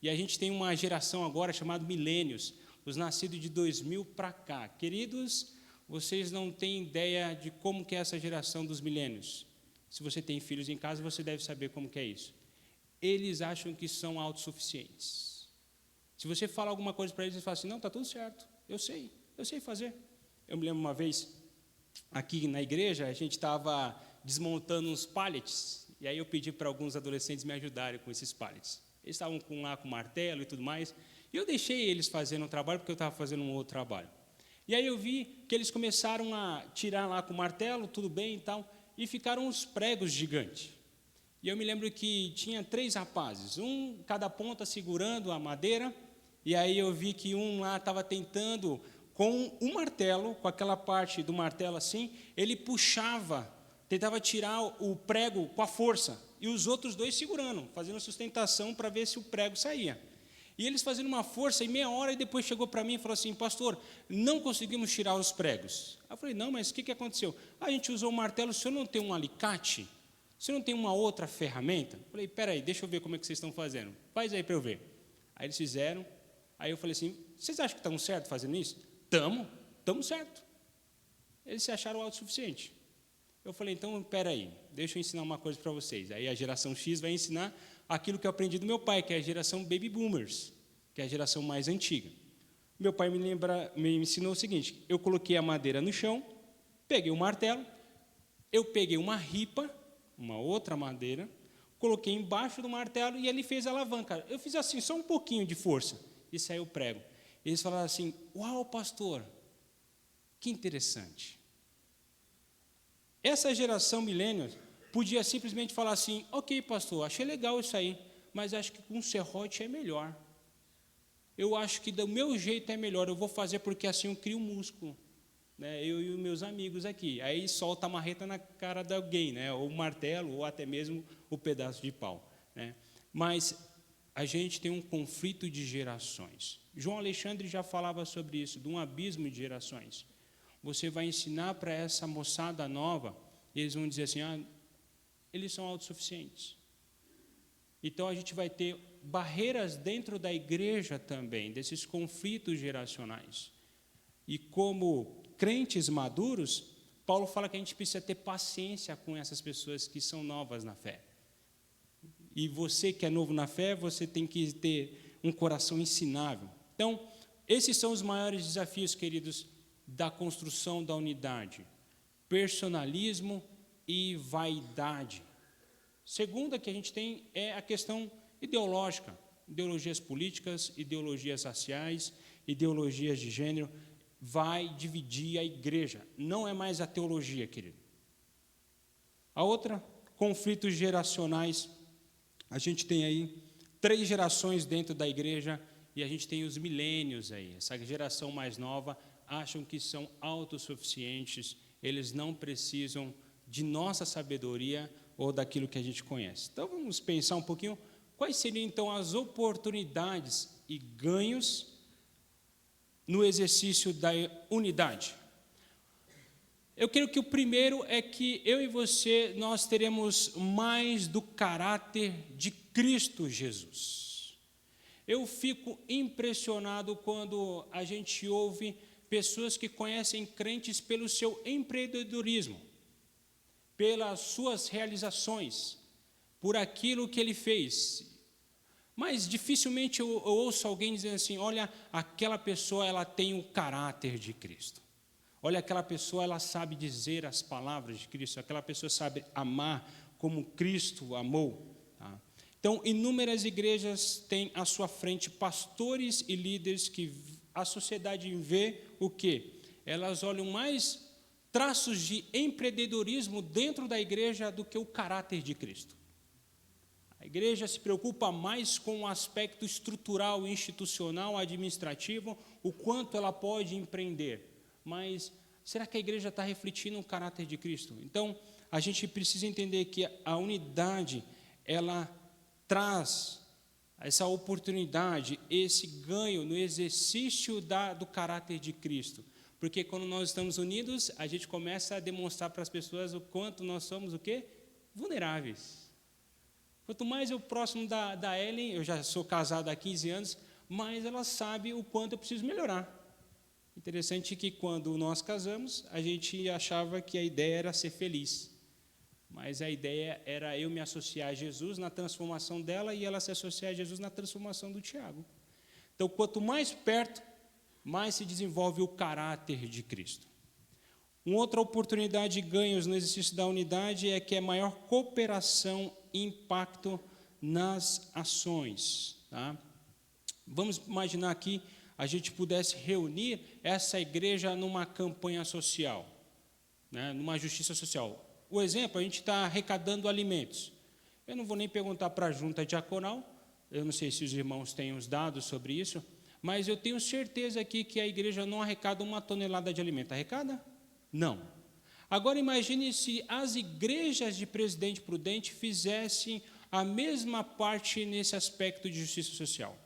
E a gente tem uma geração agora chamada milênios, os nascidos de 2000 para cá. Queridos, vocês não têm ideia de como que é essa geração dos milênios. Se você tem filhos em casa, você deve saber como que é isso. Eles acham que são autossuficientes. Se você fala alguma coisa para eles, eles falam assim, não, está tudo certo, eu sei fazer. Eu me lembro uma vez, aqui na igreja, a gente estava desmontando uns pallets, e aí eu pedi para alguns adolescentes me ajudarem com esses pallets. Eles estavam lá com martelo e tudo mais, e eu deixei eles fazendo um trabalho, porque eu estava fazendo um outro trabalho. E aí eu vi que eles começaram a tirar lá com o martelo, tudo bem e tal, e ficaram uns pregos gigantes. E eu me lembro que tinha 3 rapazes, um cada ponta segurando a madeira, e aí eu vi que um lá estava tentando, com um martelo, com aquela parte do martelo assim, ele puxava, tentava tirar o prego com a força, e os outros 2 segurando, fazendo sustentação para ver se o prego saía. E eles fazendo uma força, e meia hora, e depois chegou para mim e falou assim, pastor, não conseguimos tirar os pregos. Eu falei, não, mas o que aconteceu? A gente usou o martelo, o senhor não tem um alicate? O senhor não tem uma outra ferramenta? Eu falei, peraí, deixa eu ver como é que vocês estão fazendo. Faz aí para eu ver. Aí eles fizeram, aí eu falei assim, vocês acham que estão certo fazendo isso? Estamos certo. Eles se acharam autossuficiente. Eu falei, então, peraí, deixa eu ensinar uma coisa para vocês. Aí a geração X vai ensinar aquilo que eu aprendi do meu pai, que é a geração Baby Boomers, que é a geração mais antiga. Meu pai me ensinou o seguinte, eu coloquei a madeira no chão, peguei o martelo, eu peguei uma ripa, uma outra madeira, coloquei embaixo do martelo e ele fez a alavanca. Eu fiz assim, só um pouquinho de força, e saiu o prego. Eles falaram assim, uau, pastor, que interessante. Essa geração milênio podia simplesmente falar assim, ok, pastor, achei legal isso aí, mas acho que com um serrote é melhor. Eu acho que do meu jeito é melhor, eu vou fazer porque assim eu crio músculo. Né, eu e os meus amigos aqui. Aí solta a marreta na cara de alguém, né, ou o martelo, ou até mesmo o pedaço de pau. Né. Mas a gente tem um conflito de gerações. João Alexandre já falava sobre isso, de um abismo de gerações. Você vai ensinar para essa moçada nova, e eles vão dizer assim, eles são autossuficientes. Então, a gente vai ter barreiras dentro da igreja também, desses conflitos geracionais. E como crentes maduros, Paulo fala que a gente precisa ter paciência com essas pessoas que são novas na fé. E você que é novo na fé, você tem que ter um coração ensinável. Então, esses são os maiores desafios, queridos, da construção da unidade. Personalismo e vaidade. Segunda que a gente tem é a questão ideológica. Ideologias políticas, ideologias raciais, ideologias de gênero. Vai dividir a igreja. Não é mais a teologia, querido. A outra, conflitos geracionais. A gente tem aí 3 gerações dentro da igreja e a gente tem os milênios aí. Essa geração mais nova acham que são autossuficientes, eles não precisam de nossa sabedoria ou daquilo que a gente conhece. Então, vamos pensar um pouquinho quais seriam, então, as oportunidades e ganhos no exercício da unidade. Eu creio que o primeiro é que eu e você, nós teremos mais do caráter de Cristo Jesus. Eu fico impressionado quando a gente ouve pessoas que conhecem crentes pelo seu empreendedorismo, pelas suas realizações, por aquilo que ele fez. Mas dificilmente eu ouço alguém dizendo assim: olha, aquela pessoa ela tem o caráter de Cristo. Olha, aquela pessoa ela sabe dizer as palavras de Cristo. Aquela pessoa sabe amar como Cristo amou. Tá? Então, inúmeras igrejas têm à sua frente pastores e líderes que a sociedade vê o quê? Elas olham mais traços de empreendedorismo dentro da igreja do que o caráter de Cristo. A igreja se preocupa mais com o aspecto estrutural, institucional, administrativo, o quanto ela pode empreender. Mas será que a igreja está refletindo o caráter de Cristo? Então, a gente precisa entender que a unidade, ela traz essa oportunidade, esse ganho no exercício do caráter de Cristo. Porque quando nós estamos unidos, a gente começa a demonstrar para as pessoas o quanto nós somos o quê? Vulneráveis. Quanto mais eu próximo da Ellen, eu já sou casado há 15 anos, mais ela sabe o quanto eu preciso melhorar. Interessante que quando nós casamos, a gente achava que a ideia era ser feliz. Mas a ideia era eu me associar a Jesus na transformação dela e ela se associar a Jesus na transformação do Tiago. Então, quanto mais perto, mais se desenvolve o caráter de Cristo. Uma outra oportunidade de ganhos no exercício da unidade é que é maior cooperação e impacto nas ações. Tá? Vamos imaginar aqui a gente pudesse reunir essa igreja numa campanha social, né, numa justiça social. O exemplo, a gente está arrecadando alimentos. Eu não vou nem perguntar para a junta diaconal, eu não sei se os irmãos têm os dados sobre isso, mas eu tenho certeza aqui que a igreja não arrecada 1 tonelada de alimento. Arrecada? Não. Agora imagine se as igrejas de Presidente Prudente fizessem a mesma parte nesse aspecto de justiça social.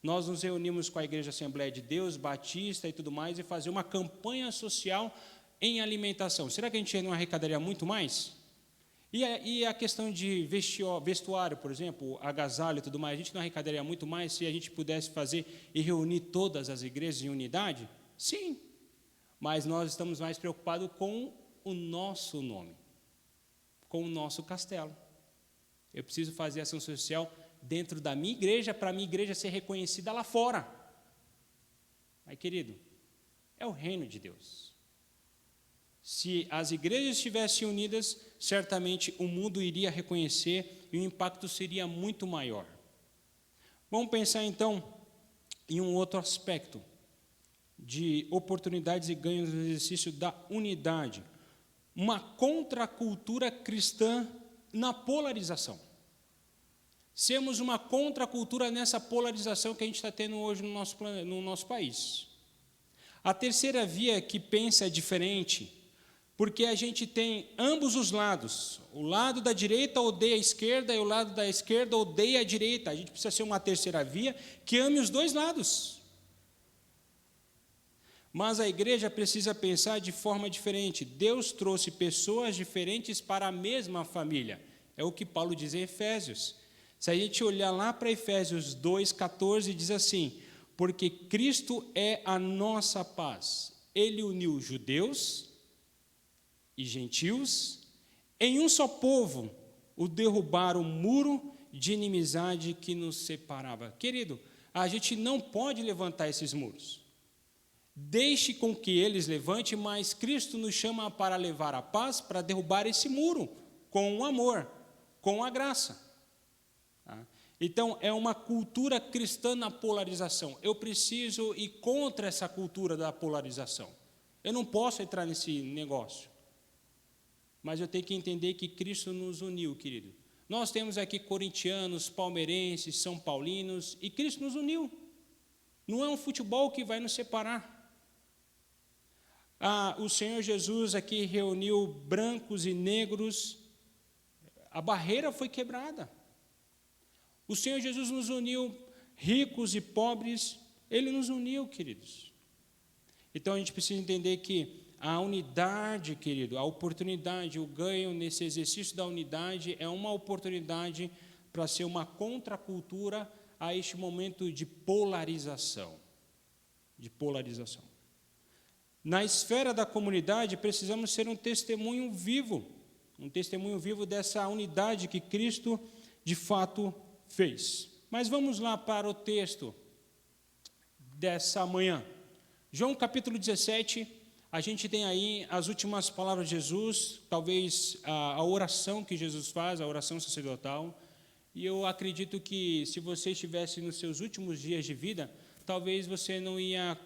Nós nos reunimos com a Igreja Assembleia de Deus, Batista e tudo mais, e fazer uma campanha social em alimentação. Será que a gente não arrecadaria muito mais? E a questão de vestuário, por exemplo, agasalho e tudo mais, a gente não arrecadaria muito mais se a gente pudesse fazer e reunir todas as igrejas em unidade? Sim, mas nós estamos mais preocupados com o nosso nome, com o nosso castelo. Eu preciso fazer ação social dentro da minha igreja, para a minha igreja ser reconhecida lá fora. Mas, querido, é o reino de Deus. Se as igrejas estivessem unidas, certamente o mundo iria reconhecer e o impacto seria muito maior. Vamos pensar, então, em um outro aspecto de oportunidades e ganhos no exercício da unidade. Uma contracultura cristã na polarização. Sermos uma contracultura nessa polarização que a gente está tendo hoje no nosso país. A terceira via que pensa diferente, porque a gente tem ambos os lados. O lado da direita odeia a esquerda e o lado da esquerda odeia a direita. A gente precisa ser uma terceira via que ame os dois lados. Mas a igreja precisa pensar de forma diferente. Deus trouxe pessoas diferentes para a mesma família. É o que Paulo diz em Efésios. Se a gente olhar lá para Efésios 2,14, diz assim: porque Cristo é a nossa paz. Ele uniu judeus e gentios em um só povo, o derrubar o muro de inimizade que nos separava. Querido, a gente não pode levantar esses muros. Deixe com que eles levantem, mas Cristo nos chama para levar a paz, para derrubar esse muro, com o amor, com a graça. Então, é uma cultura cristã na polarização. Eu preciso ir contra essa cultura da polarização. Eu não posso entrar nesse negócio. Mas eu tenho que entender que Cristo nos uniu, querido. Nós temos aqui corintianos, palmeirenses, são paulinos, e Cristo nos uniu. Não é um futebol que vai nos separar. O Senhor Jesus aqui reuniu brancos e negros. A barreira foi quebrada. O Senhor Jesus nos uniu, ricos e pobres, Ele nos uniu, queridos. Então, a gente precisa entender que A unidade, querido, a oportunidade, o ganho nesse exercício da unidade é uma oportunidade para ser uma contracultura a este momento de polarização. De polarização. Na esfera da comunidade, precisamos ser um testemunho vivo dessa unidade que Cristo, de fato, fez. Mas vamos lá para o texto dessa manhã. João capítulo 17, a gente tem aí as últimas palavras de Jesus, talvez a oração que Jesus faz, a oração sacerdotal. E eu acredito que se você estivesse nos seus últimos dias de vida, talvez você não ia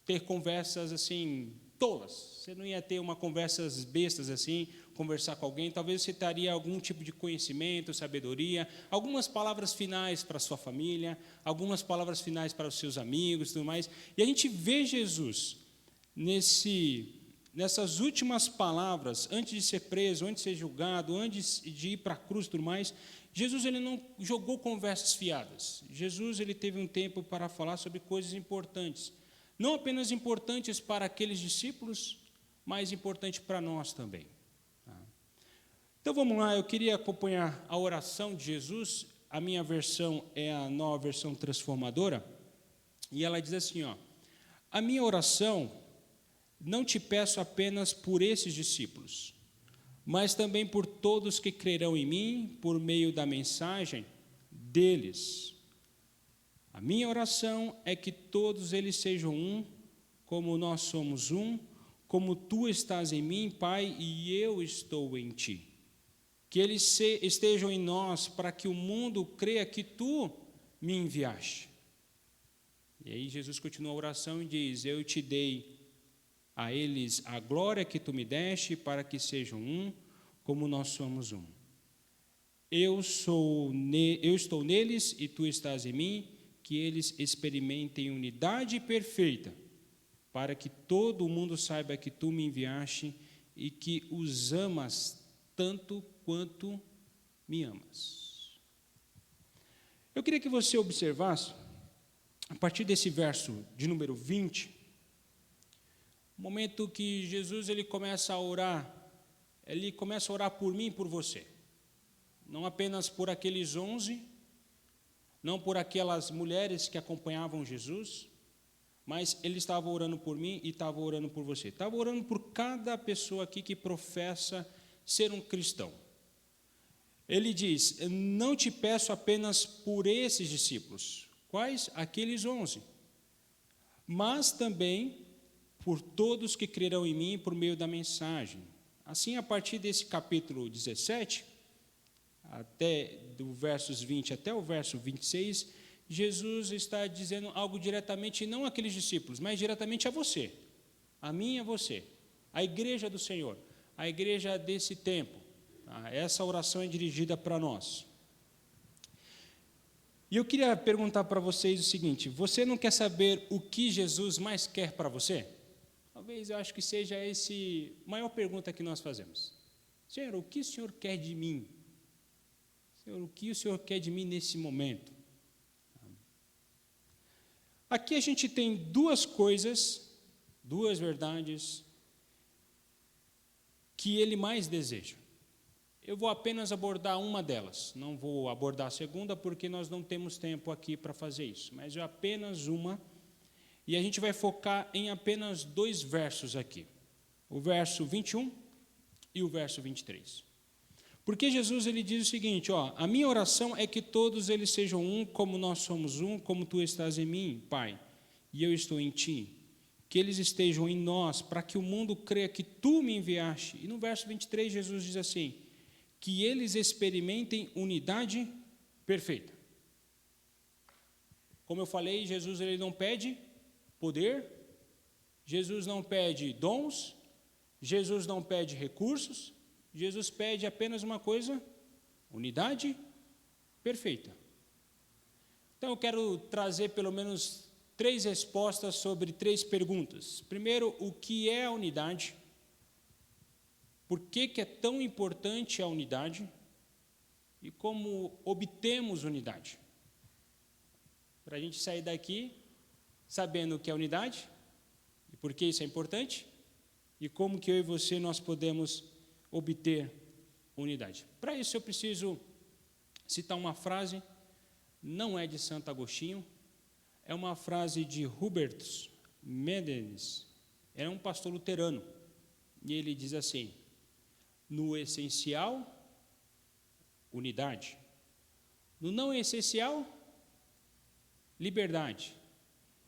ter conversas assim tolas, você não ia ter uma conversas bestas assim, conversar com alguém, talvez você teria algum tipo de conhecimento, sabedoria, algumas palavras finais para a sua família, algumas palavras finais para os seus amigos, tudo mais. E a gente vê Jesus nessas últimas palavras, antes de ser preso, antes de ser julgado, antes de ir para a cruz, tudo mais. Jesus ele não jogou conversas fiadas. Jesus ele teve um tempo para falar sobre coisas importantes, não apenas importantes para aqueles discípulos, mas importante para nós também. Então vamos lá, eu queria acompanhar a oração de Jesus. A minha versão é a Nova Versão Transformadora, e ela diz assim, ó: a minha oração não te peço apenas por esses discípulos, mas também por todos que crerão em mim por meio da mensagem deles. A minha oração é que todos eles sejam um, como nós somos um, como tu estás em mim, Pai, e eu estou em ti. Que eles estejam em nós, para que o mundo creia que tu me enviaste. E aí Jesus continua a oração e diz: eu te dei a eles a glória que tu me deste, para que sejam um, como nós somos um. Eu estou neles e tu estás em mim, que eles experimentem unidade perfeita, para que todo o mundo saiba que tu me enviaste e que os amas tanto quanto me amas. Eu queria que você observasse, a partir desse verso de número 20, o momento que Jesus ele começa a orar por mim e por você. Não apenas por aqueles 11, não por aquelas mulheres que acompanhavam Jesus, mas ele estava orando por mim e estava orando por você. Estava orando por cada pessoa aqui que professa ser um cristão. Ele diz: não te peço apenas por esses discípulos. Quais? Aqueles 11. Mas também por todos que crerão em mim por meio da mensagem. Assim, a partir desse capítulo 17, até do versos 20 até o verso 26, Jesus está dizendo algo diretamente, não àqueles discípulos, mas diretamente a você, a mim e a você, a igreja do Senhor, a igreja desse tempo. Essa oração é dirigida para nós. E eu queria perguntar para vocês o seguinte: você não quer saber o que Jesus mais quer para você? Talvez eu acho que seja essa a maior pergunta que nós fazemos. Senhor, o que o Senhor quer de mim? Senhor, o que o Senhor quer de mim nesse momento? Aqui a gente tem duas coisas, duas verdades que Ele mais deseja. Eu vou apenas abordar uma delas, não vou abordar a segunda porque nós não temos tempo aqui para fazer isso, mas é apenas uma, e a gente vai focar em apenas 2 versos aqui, o verso 21 e o verso 23. Porque Jesus ele diz o seguinte, ó: a minha oração é que todos eles sejam um, como nós somos um, como tu estás em mim, Pai, e eu estou em ti. Que eles estejam em nós, para que o mundo creia que tu me enviaste. E no verso 23, Jesus diz assim: que eles experimentem unidade perfeita. Como eu falei, Jesus ele não pede poder, Jesus não pede dons, Jesus não pede recursos, Jesus pede apenas uma coisa: unidade perfeita. Então eu quero trazer pelo menos 3 respostas sobre 3 perguntas. Primeiro, o que é a unidade? Por que é tão importante a unidade? E como obtemos unidade? Para a gente sair daqui sabendo o que é unidade e por que isso é importante, e como que eu e você nós podemos obter unidade. Para isso eu preciso citar uma frase, não é de Santo Agostinho, é uma frase de Hubertus Mendes, era um pastor luterano, e ele diz assim: no essencial, unidade. No não essencial, liberdade.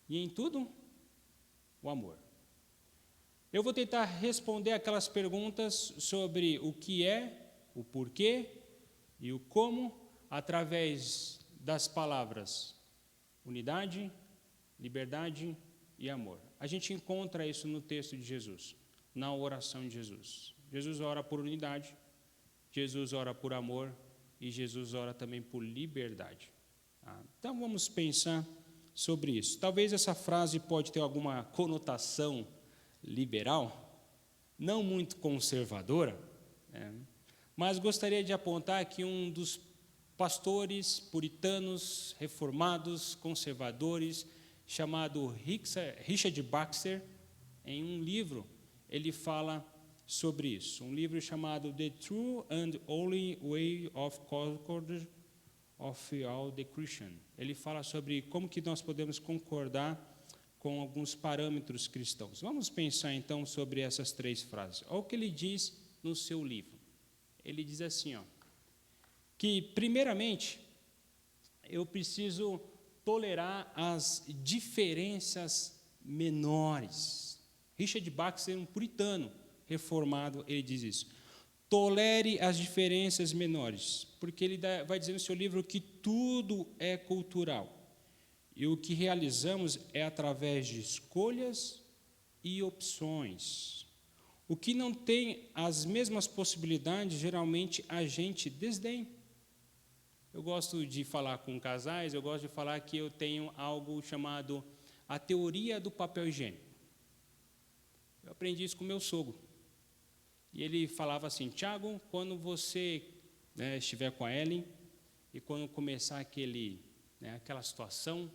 E em tudo, o amor. Eu vou tentar responder aquelas perguntas sobre o que é, o porquê e o como, através das palavras unidade, liberdade e amor. A gente encontra isso no texto de Jesus, na oração de Jesus. Jesus ora por unidade, Jesus ora por amor e Jesus ora também por liberdade. Então vamos pensar sobre isso. Talvez essa frase pode ter alguma conotação liberal, não muito conservadora, mas gostaria de apontar que um dos pastores puritanos, reformados, conservadores, chamado Richard Baxter, em um livro, ele fala sobre isso. Um livro chamado The True and Only Way of Concord of All the Christian. Ele fala sobre como que nós podemos concordar com alguns parâmetros cristãos. Vamos pensar então sobre essas três frases. Olha o que ele diz no seu livro. Ele diz assim, que primeiramente eu preciso tolerar as diferenças menores. Richard Baxter, um puritano reformado, ele diz isso. Tolere as diferenças menores, porque ele vai dizer no seu livro que tudo é cultural. E o que realizamos é através de escolhas e opções. O que não tem as mesmas possibilidades, geralmente a gente desdém. Eu gosto de falar com casais, eu gosto de falar que eu tenho algo chamado a teoria do papel higiênico. Eu aprendi isso com meu sogro. E ele falava assim: Tiago, quando você estiver com a Ellen e quando começar aquela situação,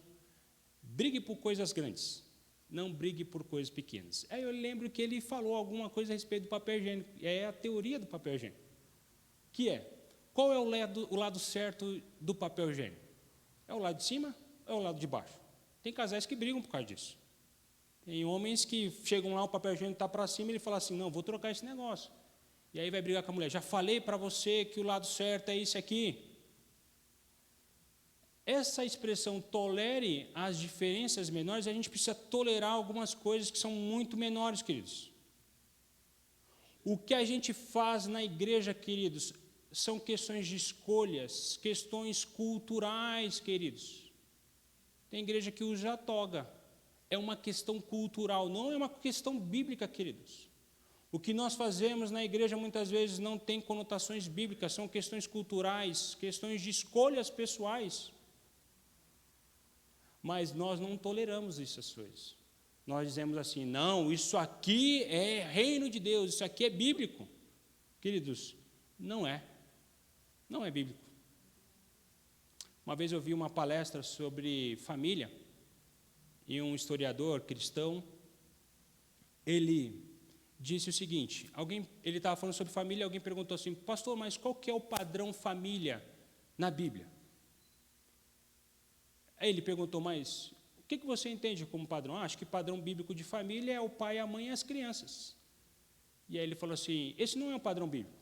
brigue por coisas grandes, não brigue por coisas pequenas. Aí eu lembro que ele falou alguma coisa a respeito do papel higiênico, e é a teoria do papel higiênico, que qual é o lado certo do papel higiênico? É o lado de cima ou é o lado de baixo? Tem casais que brigam por causa disso. Tem homens que chegam lá, o papel higiênico está para cima, e ele fala assim: não, vou trocar esse negócio. E aí vai brigar com a mulher: já falei para você que o lado certo é esse aqui. Essa expressão tolere as diferenças menores, a gente precisa tolerar algumas coisas que são muito menores, queridos. O que a gente faz na igreja, queridos, são questões de escolhas, questões culturais, queridos. Tem igreja que usa a toga. É uma questão cultural, não é uma questão bíblica, queridos. O que nós fazemos na igreja muitas vezes não tem conotações bíblicas, são questões culturais, questões de escolhas pessoais. Mas nós não toleramos essas coisas. Nós dizemos assim: não, isso aqui é reino de Deus, isso aqui é bíblico. Queridos, não é bíblico. Uma vez eu vi uma palestra sobre família, e um historiador cristão, ele disse o seguinte: ele estava falando sobre família, alguém perguntou assim: pastor, mas qual que é o padrão família na Bíblia? Aí ele perguntou: mas o que você entende como padrão? Acho que padrão bíblico de família é o pai, a mãe e as crianças. E aí ele falou assim: esse não é um padrão bíblico.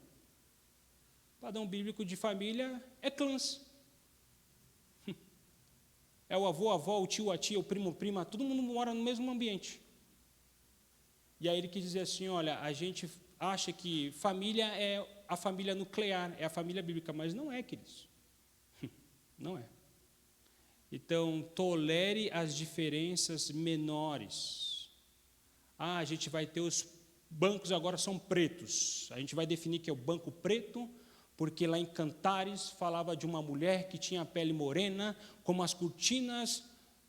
O padrão bíblico de família é clãs. É o avô, a avó, o tio, a tia, o primo, prima, todo mundo mora no mesmo ambiente. E aí ele quis dizer assim: olha, a gente acha que família é a família nuclear, é a família bíblica, mas não é, queridos. Não é. Então, tolere as diferenças menores. A gente vai ter os bancos agora são pretos. A gente vai definir que é o banco preto, porque lá em Cantares falava de uma mulher que tinha a pele morena, como as cortinas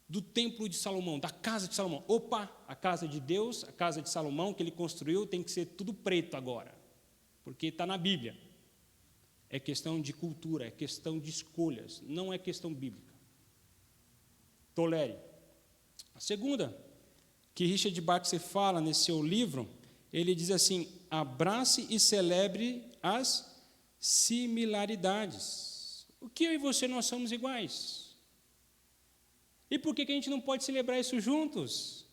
do templo de Salomão, da casa de Salomão. Opa, a casa de Deus, a casa de Salomão que ele construiu tem que ser tudo preto agora, porque está na Bíblia. É questão de cultura, é questão de escolhas, não é questão bíblica. Tolere. A segunda, que Richard Baxter fala nesse seu livro, ele diz assim: abrace e celebre as similaridades. O que eu e você nós somos iguais? E por que a gente não pode celebrar isso juntos?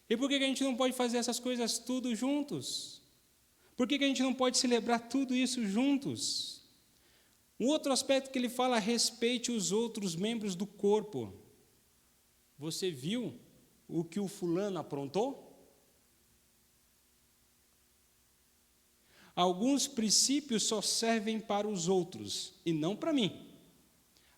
E por que a gente não pode fazer essas coisas tudo juntos? Por que a gente não pode celebrar tudo isso juntos? Um outro aspecto que ele fala: respeite os outros membros do corpo. Você viu o que o fulano aprontou? Alguns princípios só servem para os outros e não para mim.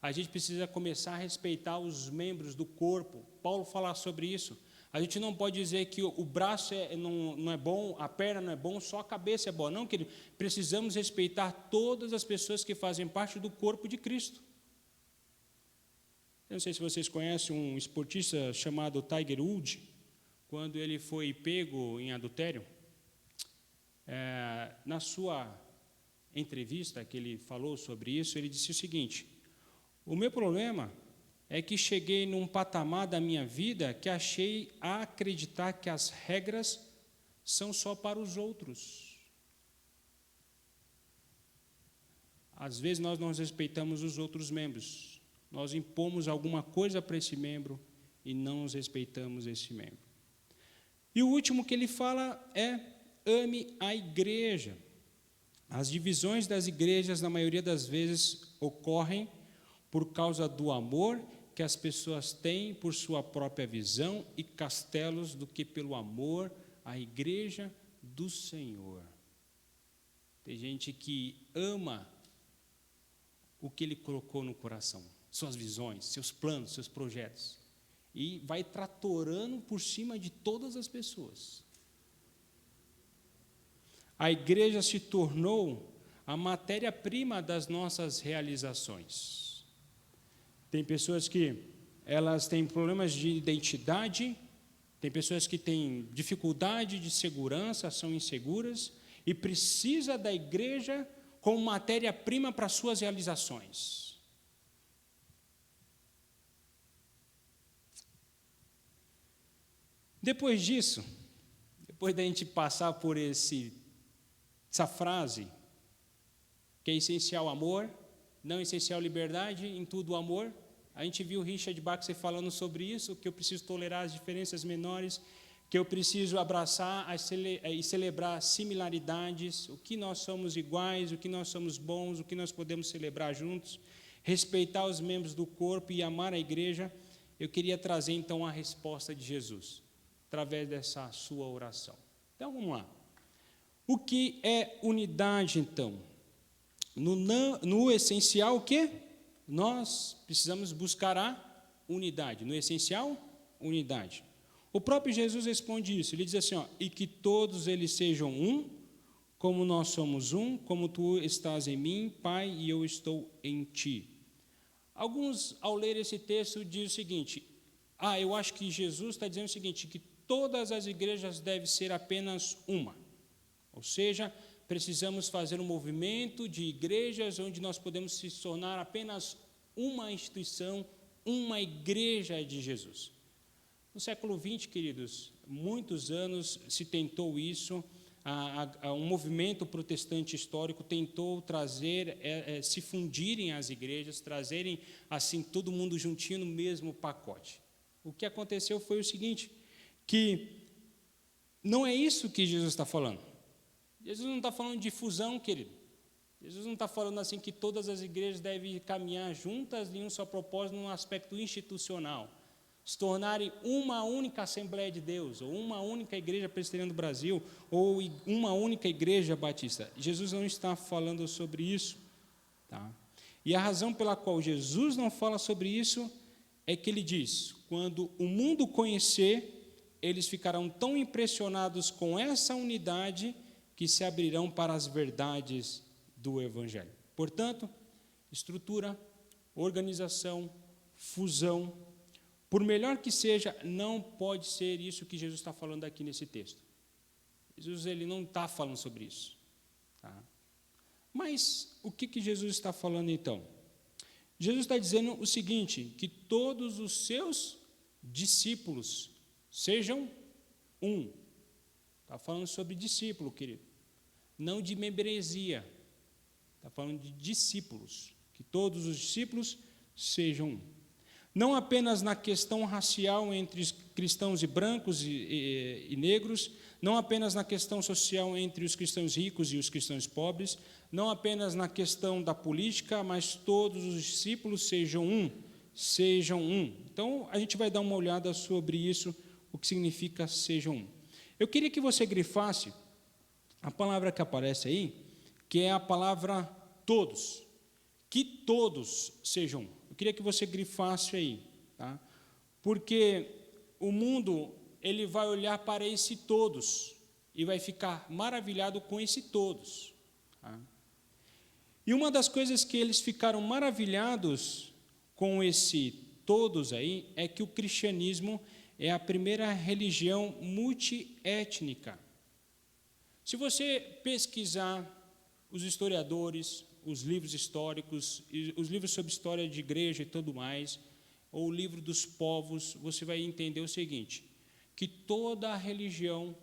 A gente precisa começar a respeitar os membros do corpo. Paulo fala sobre isso. A gente não pode dizer que o braço não é bom, a perna não é bom, só a cabeça é boa. Não, querido. Precisamos respeitar todas as pessoas que fazem parte do corpo de Cristo. Eu não sei se vocês conhecem um esportista chamado Tiger Woods. Quando ele foi pego em adultério, na sua entrevista que ele falou sobre isso, ele disse o seguinte: o meu problema é que cheguei num patamar da minha vida que achei a acreditar que as regras são só para os outros. Às vezes nós não respeitamos os outros membros. Nós impomos alguma coisa para esse membro e não nos respeitamos esse membro. E o último que ele fala é: ame a igreja. As divisões das igrejas, na maioria das vezes, ocorrem por causa do amor que as pessoas têm por sua própria visão e castelos do que pelo amor à igreja do Senhor. Tem gente que ama o que ele colocou no coração, suas visões, seus planos, seus projetos, e vai tratorando por cima de todas as pessoas. A igreja se tornou a matéria-prima das nossas realizações. Tem pessoas que elas têm problemas de identidade, tem pessoas que têm dificuldade de segurança, são inseguras, e precisa da igreja como matéria-prima para suas realizações. Depois disso, depois da gente passar por essa frase, que é essencial amor, não essencial liberdade, em tudo amor. A gente viu Richard Baxter falando sobre isso, que eu preciso tolerar as diferenças menores, que eu preciso abraçar e celebrar similaridades, o que nós somos iguais, o que nós somos bons, o que nós podemos celebrar juntos, respeitar os membros do corpo e amar a igreja. Eu queria trazer, então, a resposta de Jesus, através dessa sua oração. Então, vamos lá. O que é unidade, então? No essencial, o quê? Nós precisamos buscar a unidade. No essencial, unidade. O próprio Jesus responde isso. Ele diz assim: e que todos eles sejam um, como nós somos um, como tu estás em mim, Pai, e eu estou em ti. Alguns, ao ler esse texto, dizem o seguinte: eu acho que Jesus está dizendo o seguinte, que todas as igrejas devem ser apenas uma. Ou seja, precisamos fazer um movimento de igrejas onde nós podemos se tornar apenas uma instituição, uma igreja de Jesus. No século XX, queridos, muitos anos se tentou isso, um movimento protestante histórico tentou trazer, se fundirem as igrejas, trazerem assim todo mundo juntinho no mesmo pacote. O que aconteceu foi o seguinte, que não é isso que Jesus está falando. Jesus não está falando de fusão, querido. Jesus não está falando assim que todas as igrejas devem caminhar juntas em um só propósito, num aspecto institucional. Se tornarem uma única Assembleia de Deus, ou uma única igreja presbiteriana do Brasil, ou uma única igreja batista. Jesus não está falando sobre isso. Tá? E a razão pela qual Jesus não fala sobre isso é que ele diz: quando o mundo conhecer, eles ficarão tão impressionados com essa unidade que se abrirão para as verdades do Evangelho. Portanto, estrutura, organização, fusão, por melhor que seja, não pode ser isso que Jesus está falando aqui nesse texto. Jesus ele não está falando sobre isso. Tá? Mas o que Jesus está falando então? Jesus está dizendo o seguinte, que todos os seus discípulos sejam um. Tá Está falando sobre discípulo, querido. Não de membresia. Está falando de discípulos. Que todos os discípulos sejam um. Não apenas na questão racial entre cristãos e brancos e negros, não apenas na questão social entre os cristãos ricos e os cristãos pobres, não apenas na questão da política, mas todos os discípulos sejam um, sejam um. Então, a gente vai dar uma olhada sobre isso, o que significa sejam um. Eu queria que você grifasse a palavra que aparece aí, que é a palavra todos. Que todos sejam um. Eu queria que você grifasse aí, tá? Porque o mundo, ele vai olhar para esse todos e vai ficar maravilhado com esse todos. Tá? E uma das coisas que eles ficaram maravilhados com esse todos aí é que o cristianismo é a primeira religião multiétnica. Se você pesquisar os historiadores, os livros históricos, os livros sobre história de igreja e tudo mais, ou o livro dos povos, você vai entender o seguinte, que toda a religião,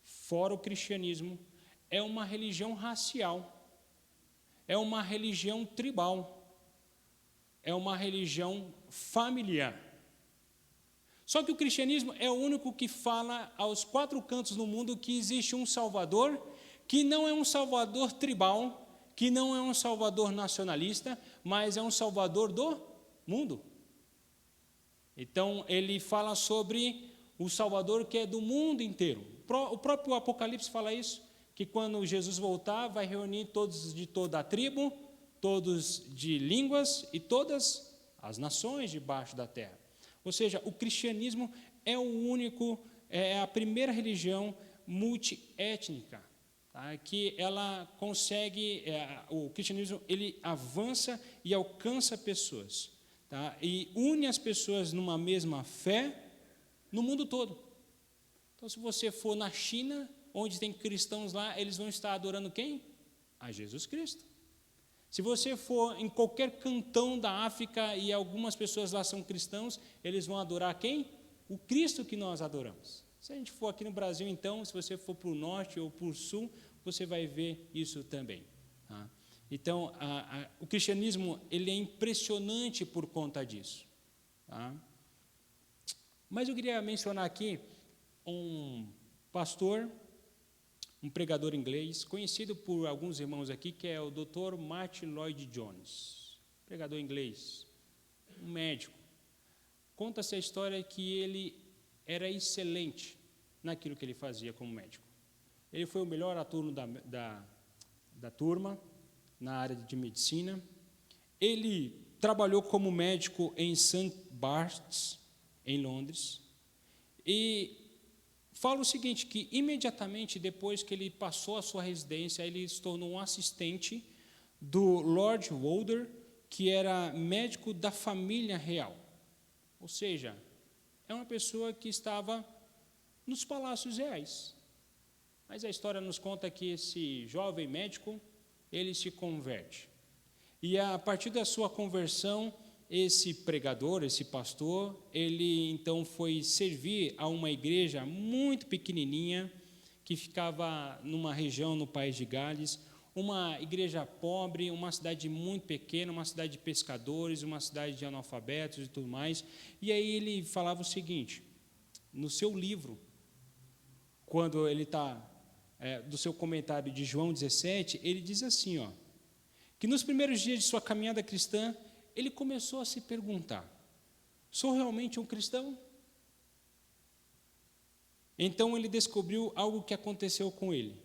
fora o cristianismo, é uma religião racial, é uma religião tribal, é uma religião familiar. Só que o cristianismo é o único que fala aos quatro cantos do mundo que existe um Salvador, que não é um Salvador tribal, que não é um Salvador nacionalista, mas é um Salvador do mundo. Então, ele fala sobre o Salvador que é do mundo inteiro. O próprio Apocalipse fala isso, que quando Jesus voltar, vai reunir todos de toda a tribo, todos de línguas e todas as nações debaixo da terra. Ou seja, o cristianismo é o único, é a primeira religião multiétnica, tá? Que ela consegue, o cristianismo ele avança e alcança pessoas, tá? E une as pessoas numa mesma fé no mundo todo. Então, se você for na China, onde tem cristãos lá, eles vão estar adorando quem? A Jesus Cristo. Se você for em qualquer cantão da África e algumas pessoas lá são cristãos, eles vão adorar quem? O Cristo que nós adoramos. Se a gente for aqui no Brasil, então, se você for para o norte ou para o sul, você vai ver isso também. Tá? Então, o cristianismo ele é impressionante por conta disso. Tá? Mas eu queria mencionar aqui um pastor, um pregador inglês, conhecido por alguns irmãos aqui, que é o Dr. Martin Lloyd-Jones, pregador inglês, um médico. Conta-se a história que ele era excelente naquilo que ele fazia como médico. Ele foi o melhor aluno da turma, na área de medicina. Ele trabalhou como médico em St. Bart's, em Londres, e fala o seguinte, que imediatamente depois que ele passou a sua residência, ele se tornou um assistente do Lord Wolder, que era médico da família real. Ou seja, é uma pessoa que estava nos palácios reais. Mas a história nos conta que esse jovem médico, ele se converte. E a partir da sua conversão, esse pregador, esse pastor, ele então foi servir a uma igreja muito pequenininha, que ficava numa região no país de Gales, uma igreja pobre, uma cidade muito pequena, uma cidade de pescadores, uma cidade de analfabetos e tudo mais. E aí ele falava o seguinte, no seu livro, quando ele está, do seu comentário de João 17, ele diz assim, ó, que nos primeiros dias de sua caminhada cristã, ele começou a se perguntar, sou realmente um cristão? Então ele descobriu algo que aconteceu com ele.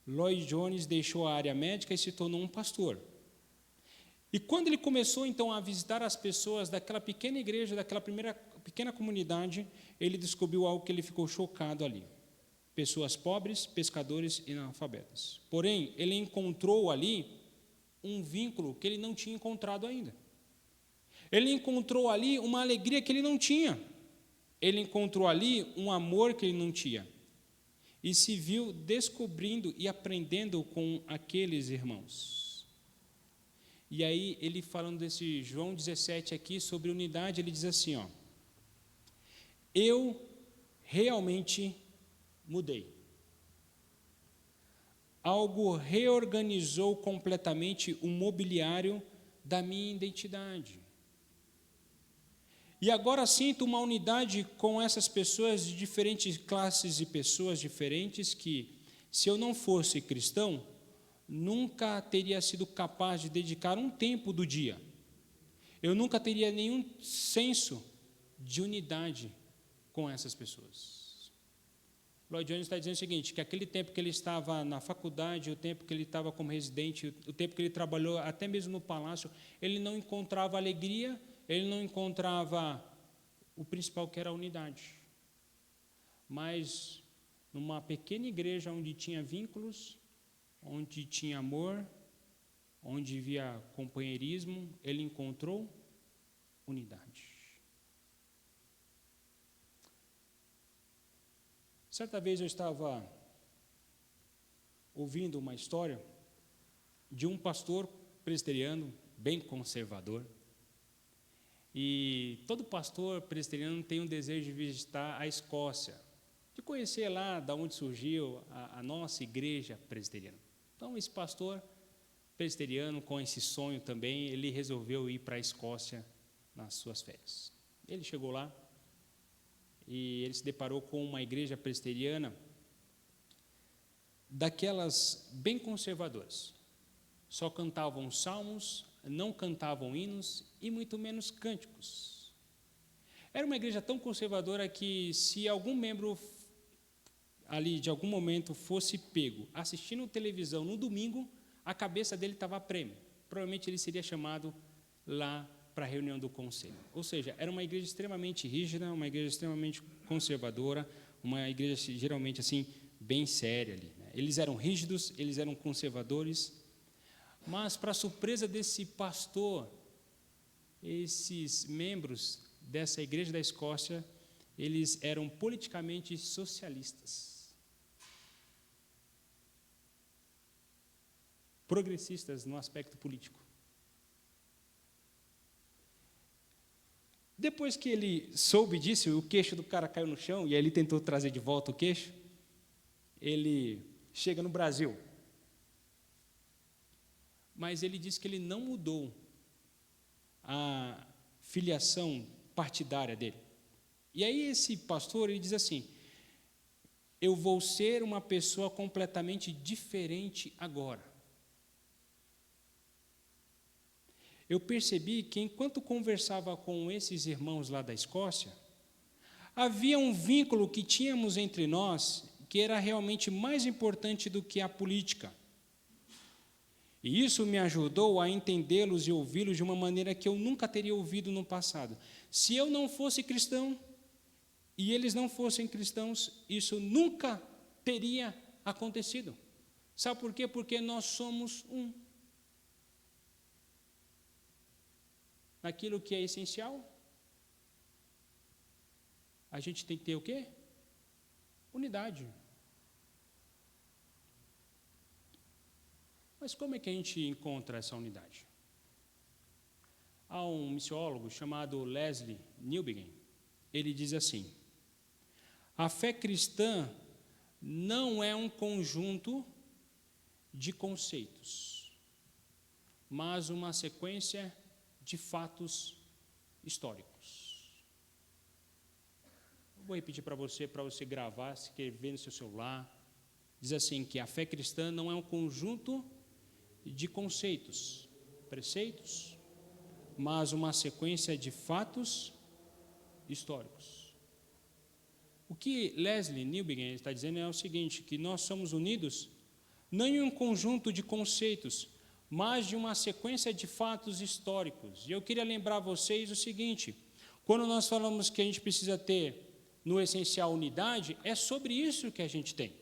Lloyd-Jones deixou a área médica e se tornou um pastor. E quando ele começou então a visitar as pessoas daquela pequena igreja, daquela primeira pequena comunidade, ele descobriu algo que ele ficou chocado ali. Pessoas pobres, pescadores e analfabetas. Porém, ele encontrou ali um vínculo que ele não tinha encontrado ainda. Ele encontrou ali uma alegria que ele não tinha. Ele encontrou ali um amor que ele não tinha. E se viu descobrindo e aprendendo com aqueles irmãos. E aí, ele falando desse João 17 aqui, sobre unidade, ele diz assim, ó, eu realmente mudei. algo reorganizou completamente o mobiliário da minha identidade. E agora sinto uma unidade com essas pessoas de diferentes classes e pessoas diferentes que, se eu não fosse cristão, nunca teria sido capaz de dedicar um tempo do dia. Eu nunca teria nenhum senso de unidade com essas pessoas. Lloyd Jones está dizendo o seguinte, que aquele tempo que ele estava na faculdade, o tempo que ele estava como residente, o tempo que ele trabalhou até mesmo no palácio, ele não encontrava alegria, ele não encontrava o principal, que era a unidade. Mas numa pequena igreja onde tinha vínculos, onde tinha amor, onde havia companheirismo, ele encontrou unidade. Certa vez eu estava ouvindo uma história de um pastor presbiteriano bem conservador. E todo pastor presbiteriano tem um desejo de visitar a Escócia, de conhecer lá de onde surgiu a nossa igreja presbiteriana. Então, esse pastor presbiteriano, com esse sonho também, ele resolveu ir para a Escócia nas suas férias. Ele chegou lá e ele se deparou com uma igreja presbiteriana daquelas bem conservadoras. Só cantavam salmos, não cantavam hinos e muito menos cânticos. Era uma igreja tão conservadora que, se algum membro ali de algum momento fosse pego assistindo televisão no domingo, a cabeça dele estava a prêmio. Provavelmente ele seria chamado lá para a reunião do conselho. Ou seja, era uma igreja extremamente rígida, uma igreja extremamente conservadora, uma igreja geralmente assim bem séria ali, né? Eles eram rígidos, eles eram conservadores, mas, para surpresa desse pastor, esses membros dessa igreja da Escócia, eles eram politicamente socialistas, progressistas no aspecto político. Depois que ele soube disso, o queixo do cara caiu no chão, e aí ele tentou trazer de volta o queixo, ele chega no Brasil. Mas ele disse que ele não mudou a filiação partidária dele. E aí esse pastor, ele diz assim, eu vou ser uma pessoa completamente diferente agora. Eu percebi que, enquanto conversava com esses irmãos lá da Escócia, havia um vínculo que tínhamos entre nós que era realmente mais importante do que a política. E isso me ajudou a entendê-los e ouvi-los de uma maneira que eu nunca teria ouvido no passado. Se eu não fosse cristão e eles não fossem cristãos, isso nunca teria acontecido. Sabe por quê? Porque nós somos um. Naquilo que é essencial, a gente tem que ter o quê? Unidade. Mas como é que a gente encontra essa unidade? Há um missiólogo chamado Leslie Newbigin. Ele diz assim, a fé cristã não é um conjunto de conceitos, mas uma sequência de fatos históricos. Vou repetir para você gravar, se escrever no seu celular. Diz assim, que a fé cristã não é um conjunto de conceitos, preceitos, mas uma sequência de fatos históricos. O que Leslie Newbigin está dizendo é o seguinte, que nós somos unidos não em um conjunto de conceitos, mas de uma sequência de fatos históricos. E eu queria lembrar vocês o seguinte, quando nós falamos que a gente precisa ter, no essencial, unidade, é sobre isso que a gente tem.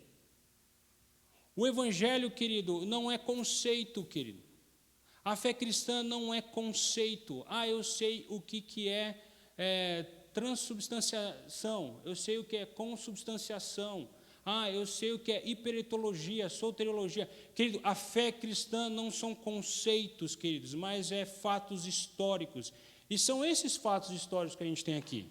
O Evangelho, querido, não é conceito, querido. A fé cristã não é conceito. Eu sei o que é transubstanciação, eu sei o que é consubstanciação, eu sei o que é hiperetologia, soteriologia. Querido, a fé cristã não são conceitos, queridos, mas é fatos históricos. E são esses fatos históricos que a gente tem aqui.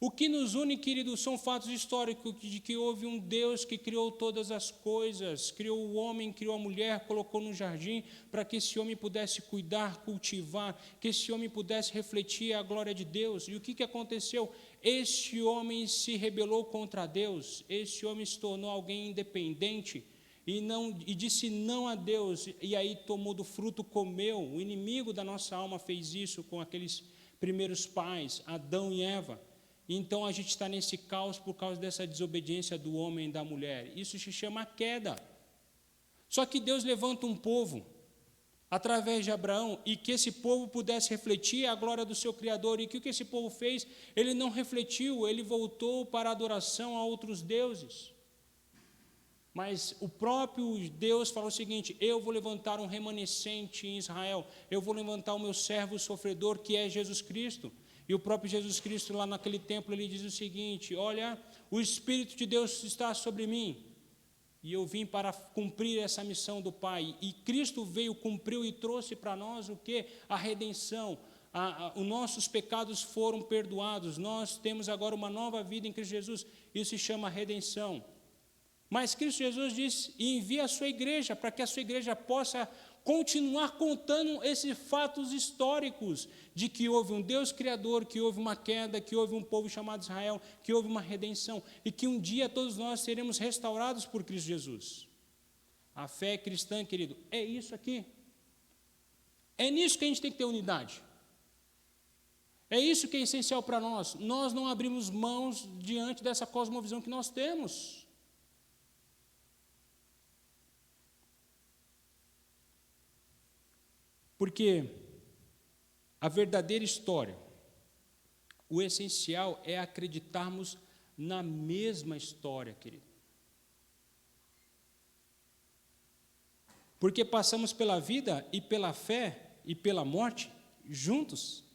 O que nos une, querido, são fatos históricos de que houve um Deus que criou todas as coisas, criou o homem, criou a mulher, colocou no jardim para que esse homem pudesse cuidar, cultivar, que esse homem pudesse refletir a glória de Deus. E o que aconteceu? Este homem se rebelou contra Deus, este homem se tornou alguém independente e disse não a Deus, e aí tomou do fruto, comeu. O inimigo da nossa alma fez isso com aqueles primeiros pais, Adão e Eva. Então a gente está nesse caos por causa dessa desobediência do homem e da mulher. Isso se chama queda. Só que Deus levanta um povo através de Abraão e que esse povo pudesse refletir a glória do seu Criador. E que o que esse povo fez? Ele não refletiu, ele voltou para a adoração a outros deuses. Mas o próprio Deus falou o seguinte: eu vou levantar um remanescente em Israel, eu vou levantar o meu servo sofredor, que é Jesus Cristo. E o próprio Jesus Cristo, lá naquele templo, ele diz o seguinte: olha, o Espírito de Deus está sobre mim, e eu vim para cumprir essa missão do Pai. E Cristo veio, cumpriu e trouxe para nós o quê? A redenção. Os nossos pecados foram perdoados, nós temos agora uma nova vida em Cristo Jesus. Isso se chama redenção. Mas Cristo Jesus diz e envia a sua igreja, para que a sua igreja possa continuar contando esses fatos históricos de que houve um Deus criador, que houve uma queda, que houve um povo chamado Israel, que houve uma redenção e que um dia todos nós seremos restaurados por Cristo Jesus. A fé cristã, querido, é isso aqui. É nisso que a gente tem que ter unidade. É isso que é essencial para nós. Nós não abrimos mãos diante dessa cosmovisão que nós temos. Porque a verdadeira história, o essencial é acreditarmos na mesma história, querido. Porque passamos pela vida e pela fé e pela morte juntos.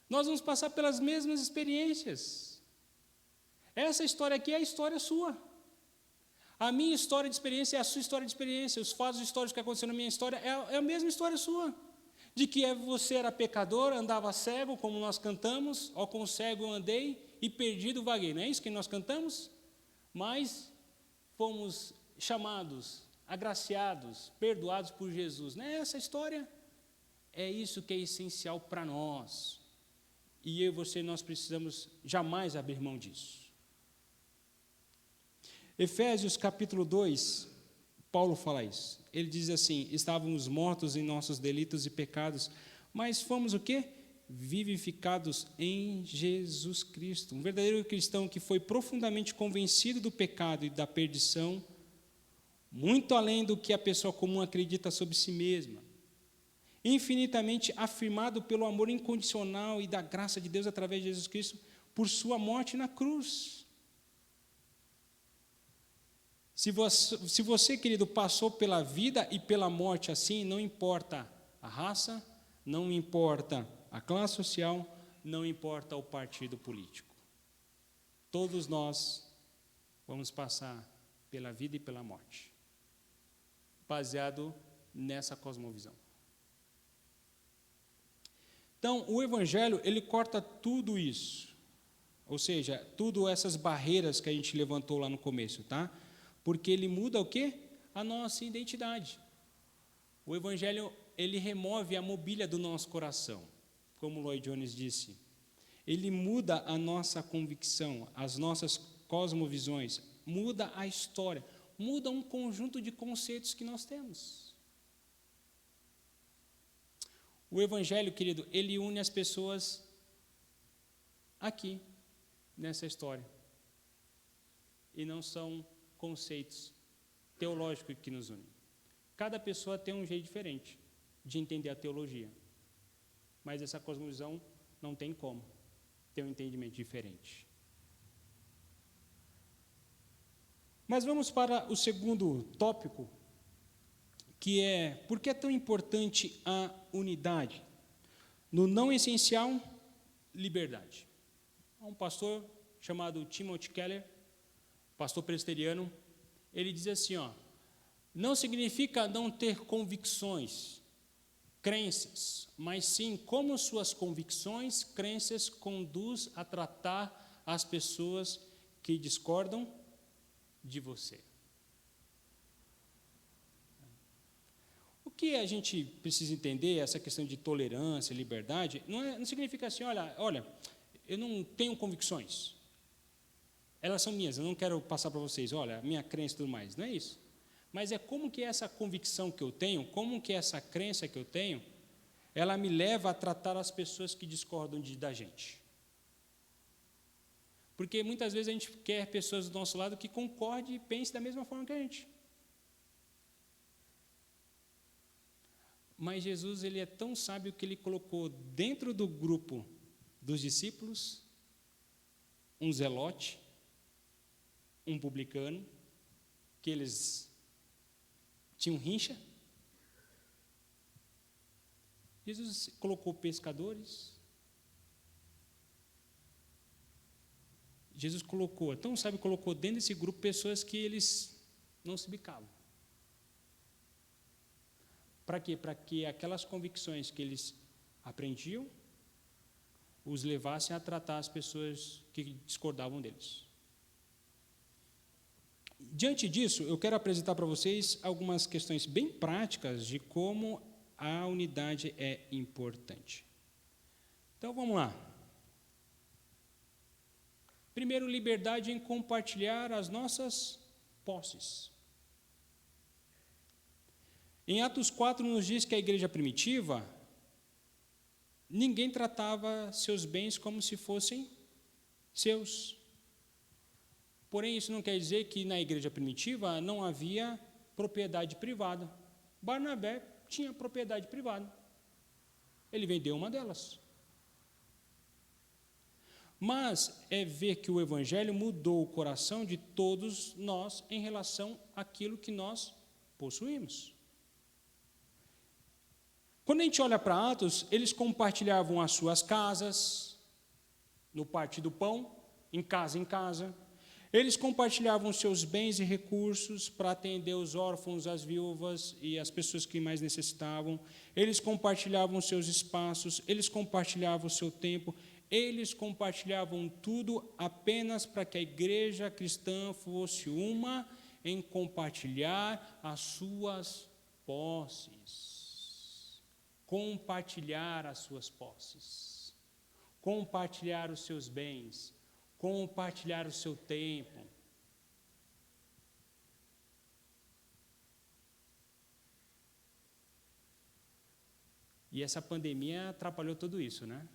Nós vamos passar pelas mesmas experiências. Essa história aqui é a história sua. A minha história de experiência é a sua história de experiência. Os fatos históricos que aconteceram na minha história é a mesma história sua. De que você era pecador, andava cego, como nós cantamos, ó com cego eu andei e perdido vaguei. Não é isso que nós cantamos? Mas fomos chamados, agraciados, perdoados por Jesus. Não é essa a história? É isso que é essencial para nós. E eu e você, nós precisamos jamais abrir mão disso. Efésios capítulo 2, Paulo fala isso. Ele diz assim: estávamos mortos em nossos delitos e pecados, mas fomos o quê? Vivificados em Jesus Cristo. Um verdadeiro cristão que foi profundamente convencido do pecado e da perdição, muito além do que a pessoa comum acredita sobre si mesma. Infinitamente afirmado pelo amor incondicional e da graça de Deus através de Jesus Cristo, por sua morte na cruz. Se você, querido, passou pela vida e pela morte assim, não importa a raça, não importa a classe social, não importa o partido político. Todos nós vamos passar pela vida e pela morte, baseado nessa cosmovisão. Então, o Evangelho, ele corta tudo isso, ou seja, tudo essas barreiras que a gente levantou lá no começo, tá? Porque ele muda o quê? A nossa identidade. O Evangelho, ele remove a mobília do nosso coração, como Lloyd Jones disse. Ele muda a nossa convicção, as nossas cosmovisões, muda a história, muda um conjunto de conceitos que nós temos. O Evangelho, querido, ele une as pessoas aqui, nessa história. E não são conceitos teológicos que nos unem. Cada pessoa tem um jeito diferente de entender a teologia, mas essa cosmovisão não tem como ter um entendimento diferente. Mas vamos para o segundo tópico, que é: por que é tão importante a unidade? No não essencial, liberdade. Há um pastor chamado Timothy Keller, pastor presbiteriano, ele diz assim, não significa não ter convicções, crenças, mas sim como suas convicções, crenças conduz a tratar as pessoas que discordam de você. O que a gente precisa entender, essa questão de tolerância, liberdade, não significa assim, olha, eu não tenho convicções. Elas são minhas, eu não quero passar para vocês, olha, minha crença e tudo mais. Não é isso. Mas é como que essa convicção que eu tenho, como que essa crença que eu tenho, ela me leva a tratar as pessoas que discordam da gente. Porque muitas vezes a gente quer pessoas do nosso lado que concordem e pensem da mesma forma que a gente. Mas Jesus, ele é tão sábio que ele colocou dentro do grupo dos discípulos um zelote, um publicano, que eles tinham rincha. Jesus colocou pescadores. Jesus colocou, tão sábio, colocou dentro desse grupo pessoas que eles não se bicavam. Para quê? Para que aquelas convicções que eles aprendiam os levassem a tratar as pessoas que discordavam deles. Diante disso, eu quero apresentar para vocês algumas questões bem práticas de como a unidade é importante. Então, vamos lá. Primeiro, liberdade em compartilhar as nossas posses. Em Atos 4 nos diz que a igreja primitiva, ninguém tratava seus bens como se fossem seus. Porém, isso não quer dizer que na igreja primitiva não havia propriedade privada. Barnabé tinha propriedade privada. Ele vendeu uma delas. Mas é ver que o Evangelho mudou o coração de todos nós em relação àquilo que nós possuímos. Quando a gente olha para Atos, eles compartilhavam as suas casas, no partir do pão, em casa. Eles compartilhavam seus bens e recursos para atender os órfãos, as viúvas e as pessoas que mais necessitavam. Eles compartilhavam seus espaços, eles compartilhavam o seu tempo. Eles compartilhavam tudo apenas para que a igreja cristã fosse uma em compartilhar as suas posses. Compartilhar as suas posses. Compartilhar os seus bens. Compartilhar o seu tempo. E essa pandemia atrapalhou tudo isso, né?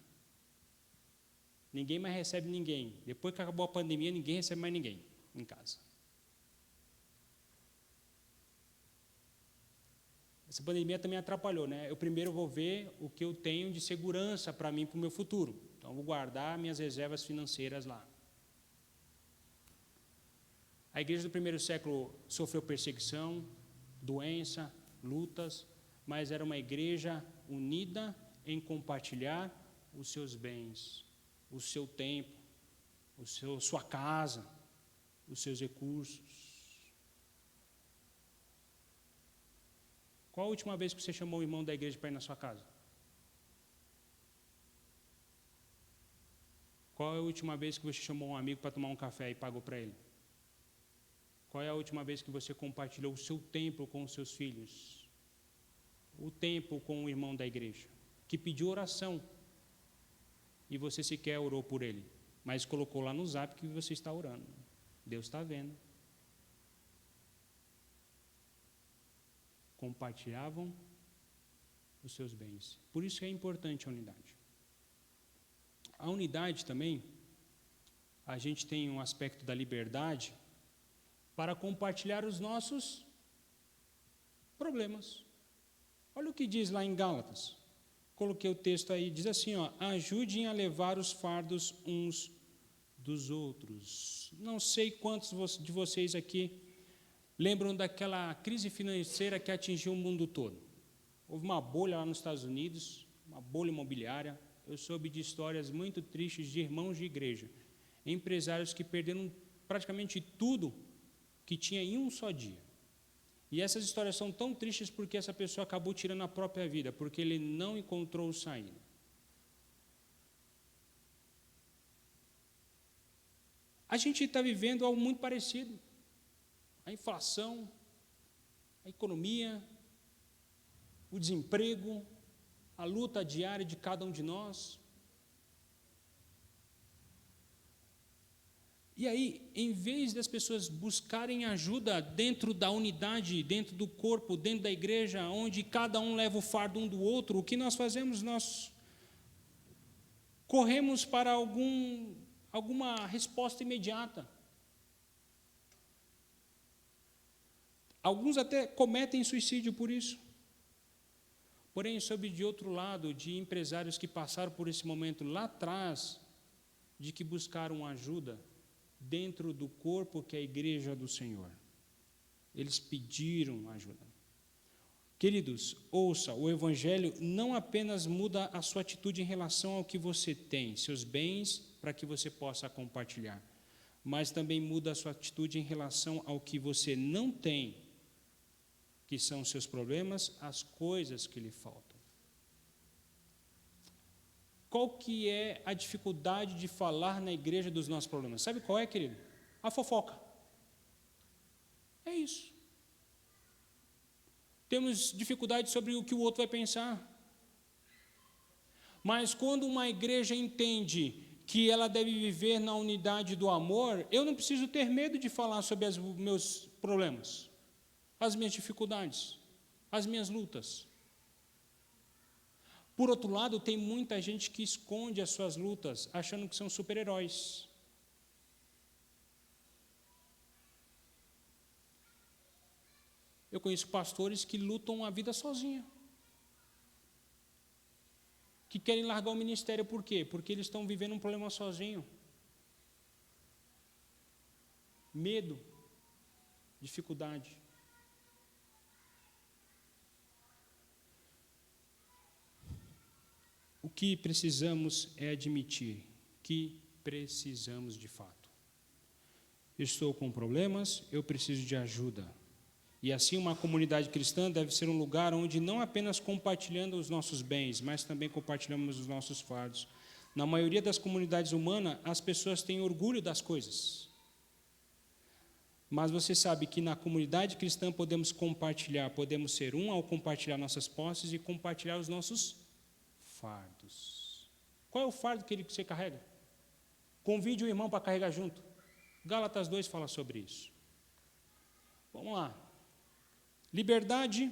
Ninguém mais recebe ninguém. Depois que acabou a pandemia, ninguém recebe mais ninguém em casa. Essa pandemia também atrapalhou, né? Eu primeiro vou ver o que eu tenho de segurança para mim, para o meu futuro. Então, eu vou guardar minhas reservas financeiras lá. A igreja do primeiro século sofreu perseguição, doença, lutas, mas era uma igreja unida em compartilhar os seus bens, o seu tempo, sua casa, os seus recursos. Qual a última vez que você chamou o irmão da igreja para ir na sua casa? Qual é a última vez que você chamou um amigo para tomar um café e pagou para ele? Qual é a última vez que você compartilhou o seu tempo com os seus filhos? O tempo com o irmão da igreja, que pediu oração, e você sequer orou por ele, mas colocou lá no zap que você está orando. Deus está vendo. Compartilhavam os seus bens. Por isso que é importante a unidade. A unidade também, a gente tem um aspecto da liberdade para compartilhar os nossos problemas. Olha o que diz lá em Gálatas. Coloquei o texto aí, diz assim, ajudem a levar os fardos uns dos outros. Não sei quantos de vocês aqui lembram daquela crise financeira que atingiu o mundo todo. Houve uma bolha lá nos Estados Unidos, uma bolha imobiliária. Eu soube de histórias muito tristes de irmãos de igreja, empresários que perderam praticamente tudo que tinha em um só dia. E essas histórias são tão tristes porque essa pessoa acabou tirando a própria vida, porque ele não encontrou saída. A gente está vivendo algo muito parecido. A inflação, a economia, o desemprego, a luta diária de cada um de nós. E aí, em vez das pessoas buscarem ajuda dentro da unidade, dentro do corpo, dentro da igreja, onde cada um leva o fardo um do outro, o que nós fazemos? Nós corremos para alguma resposta imediata. Alguns até cometem suicídio por isso. Porém, soube de outro lado, de empresários que passaram por esse momento lá atrás, de que buscaram ajuda dentro do corpo que é a igreja do Senhor. Eles pediram ajuda. Queridos, ouça, o Evangelho não apenas muda a sua atitude em relação ao que você tem, seus bens, para que você possa compartilhar, mas também muda a sua atitude em relação ao que você não tem, que são os seus problemas, as coisas que lhe faltam. Qual que é a dificuldade de falar na igreja dos nossos problemas? Sabe qual é, querido? A fofoca. É isso. Temos dificuldade sobre o que o outro vai pensar. Mas quando uma igreja entende que ela deve viver na unidade do amor, eu não preciso ter medo de falar sobre os meus problemas, as minhas dificuldades, as minhas lutas. Por outro lado, tem muita gente que esconde as suas lutas, achando que são super-heróis. Eu conheço pastores que lutam a vida sozinha, que querem largar o ministério. Por quê? Porque eles estão vivendo um problema sozinho. Medo, dificuldade. O que precisamos é admitir que precisamos de fato. Eu estou com problemas, eu preciso de ajuda. E assim uma comunidade cristã deve ser um lugar onde não apenas compartilhando os nossos bens, mas também compartilhamos os nossos fardos. Na maioria das comunidades humanas, as pessoas têm orgulho das coisas. Mas você sabe que na comunidade cristã podemos compartilhar, podemos ser um ao compartilhar nossas posses e compartilhar os nossos fardos. Qual é o fardo que você carrega? Convide o irmão para carregar junto. Gálatas 2 fala sobre isso. Vamos lá. Liberdade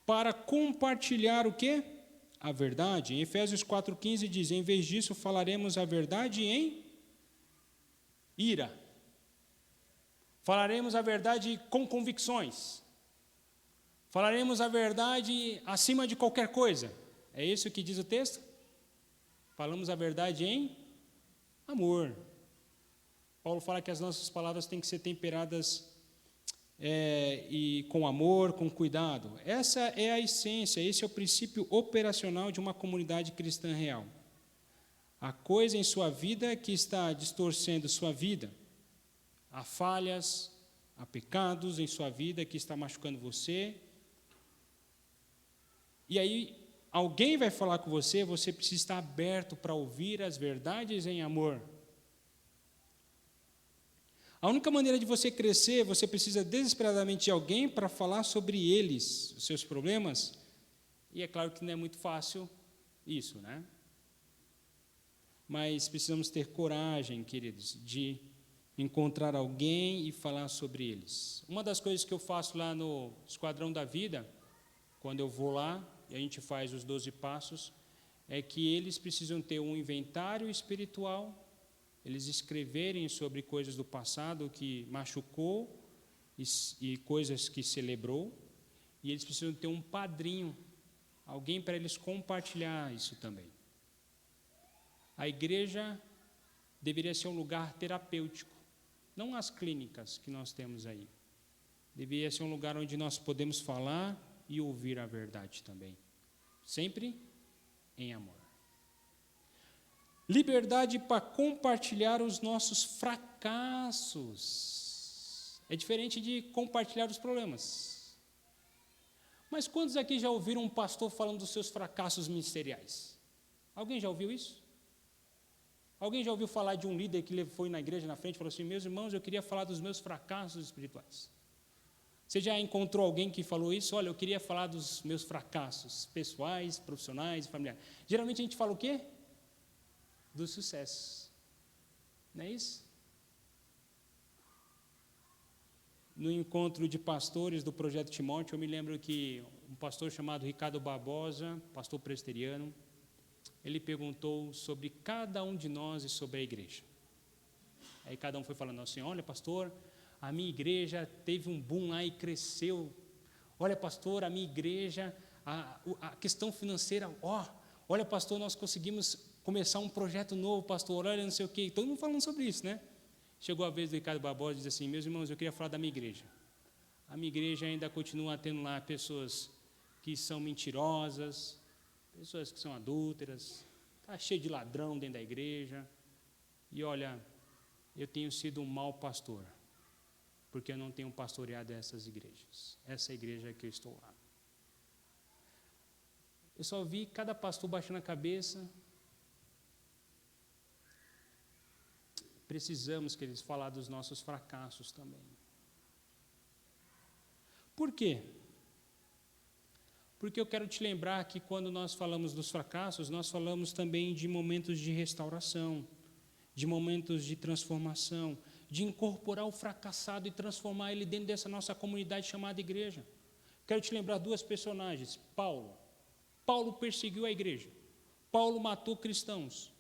para compartilhar o quê? A verdade. Em Efésios 4,15 diz, em vez disso falaremos a verdade em ira. Falaremos a verdade com convicções. Falaremos a verdade acima de qualquer coisa. É isso que diz o texto? Falamos a verdade em amor. Paulo fala que as nossas palavras têm que ser temperadas e com amor, com cuidado. Essa é a essência, esse é o princípio operacional de uma comunidade cristã real. A coisa em sua vida que está distorcendo sua vida, há falhas, há pecados em sua vida que está machucando você. E aí, alguém vai falar com você, você precisa estar aberto para ouvir as verdades em amor. A única maneira de você crescer, você precisa desesperadamente de alguém para falar sobre eles, os seus problemas. E é claro que não é muito fácil isso, né? Mas precisamos ter coragem, queridos, de encontrar alguém e falar sobre eles. Uma das coisas que eu faço lá no Esquadrão da Vida, quando eu vou lá, e a gente faz os 12 passos, é que eles precisam ter um inventário espiritual, eles escreverem sobre coisas do passado que machucou e coisas que celebrou, e eles precisam ter um padrinho, alguém para eles compartilhar isso também. A igreja deveria ser um lugar terapêutico, não as clínicas que nós temos aí. Deveria ser um lugar onde nós podemos falar e ouvir a verdade também, sempre em amor. Liberdade para compartilhar os nossos fracassos. É diferente de compartilhar os problemas. Mas quantos aqui já ouviram um pastor falando dos seus fracassos ministeriais? Alguém já ouviu isso? Alguém já ouviu falar de um líder que foi na igreja na frente e falou assim: meus irmãos, eu queria falar dos meus fracassos espirituais? Você já encontrou alguém que falou isso? Olha, eu queria falar dos meus fracassos pessoais, profissionais e familiares. Geralmente a gente fala o quê? Do sucesso. Não é isso? No encontro de pastores do Projeto Timóteo, eu me lembro que um pastor chamado Ricardo Barbosa, pastor presbiteriano, ele perguntou sobre cada um de nós e sobre a igreja. Aí cada um foi falando assim: olha, pastor, a minha igreja teve um boom lá e cresceu. Olha, pastor, a minha igreja, a questão financeira, olha, pastor, nós conseguimos começar um projeto novo, pastor, olha, não sei o quê. Todo mundo falando sobre isso, né? Chegou a vez do Ricardo Barbosa e disse assim: meus irmãos, eu queria falar da minha igreja. A minha igreja ainda continua tendo lá pessoas que são mentirosas, pessoas que são adúlteras, está cheio de ladrão dentro da igreja. E olha, eu tenho sido um mau pastor, porque eu não tenho pastoreado essas igrejas. Essa igreja que eu estou lá. Eu só vi cada pastor baixando a cabeça. Precisamos, queridos, falar dos nossos fracassos também. Por quê? Porque eu quero te lembrar que quando nós falamos dos fracassos, nós falamos também de momentos de restauração, de momentos de transformação, de incorporar o fracassado e transformar ele dentro dessa nossa comunidade chamada igreja. Quero te lembrar duas personagens. Paulo perseguiu a igreja. Paulo matou cristãos.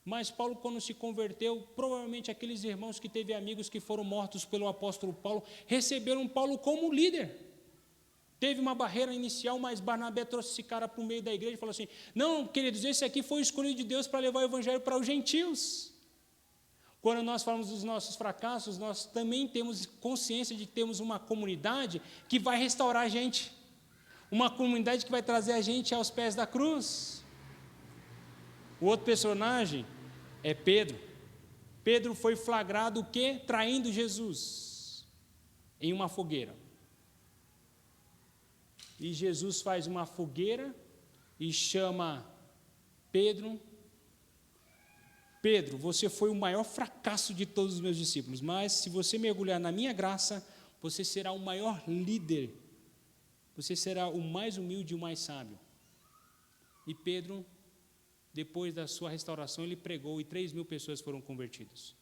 Mas Paulo, quando se converteu, provavelmente aqueles irmãos que teve amigos que foram mortos pelo apóstolo Paulo, receberam Paulo como líder. Teve uma barreira inicial, mas Barnabé trouxe esse cara para o meio da igreja e falou assim: não, queridos, esse aqui foi escolhido de Deus para levar o evangelho para os gentios. Quando nós falamos dos nossos fracassos, nós também temos consciência de que temos uma comunidade que vai restaurar a gente. Uma comunidade que vai trazer a gente aos pés da cruz. O outro personagem é Pedro. Pedro foi flagrado o quê? Traindo Jesus em uma fogueira. E Jesus faz uma fogueira e chama Pedro. Pedro, você foi o maior fracasso de todos os meus discípulos, mas se você mergulhar na minha graça, você será o maior líder. Você será o mais humilde e o mais sábio. E Pedro, depois da sua restauração, ele pregou e 3.000 pessoas foram convertidas.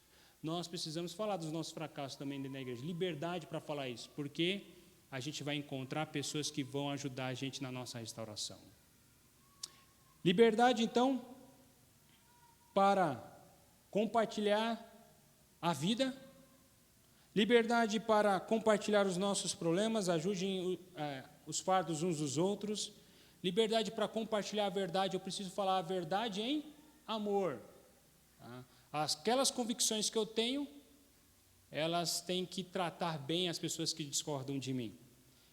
Nós precisamos falar dos nossos fracassos também dentro da igreja. Liberdade para falar isso, porque a gente vai encontrar pessoas que vão ajudar a gente na nossa restauração. Liberdade, então, para compartilhar a vida. Liberdade para compartilhar os nossos problemas, ajudem os fardos uns dos outros. Liberdade para compartilhar a verdade, eu preciso falar a verdade em amor. Tá? Aquelas convicções que eu tenho, elas têm que tratar bem as pessoas que discordam de mim.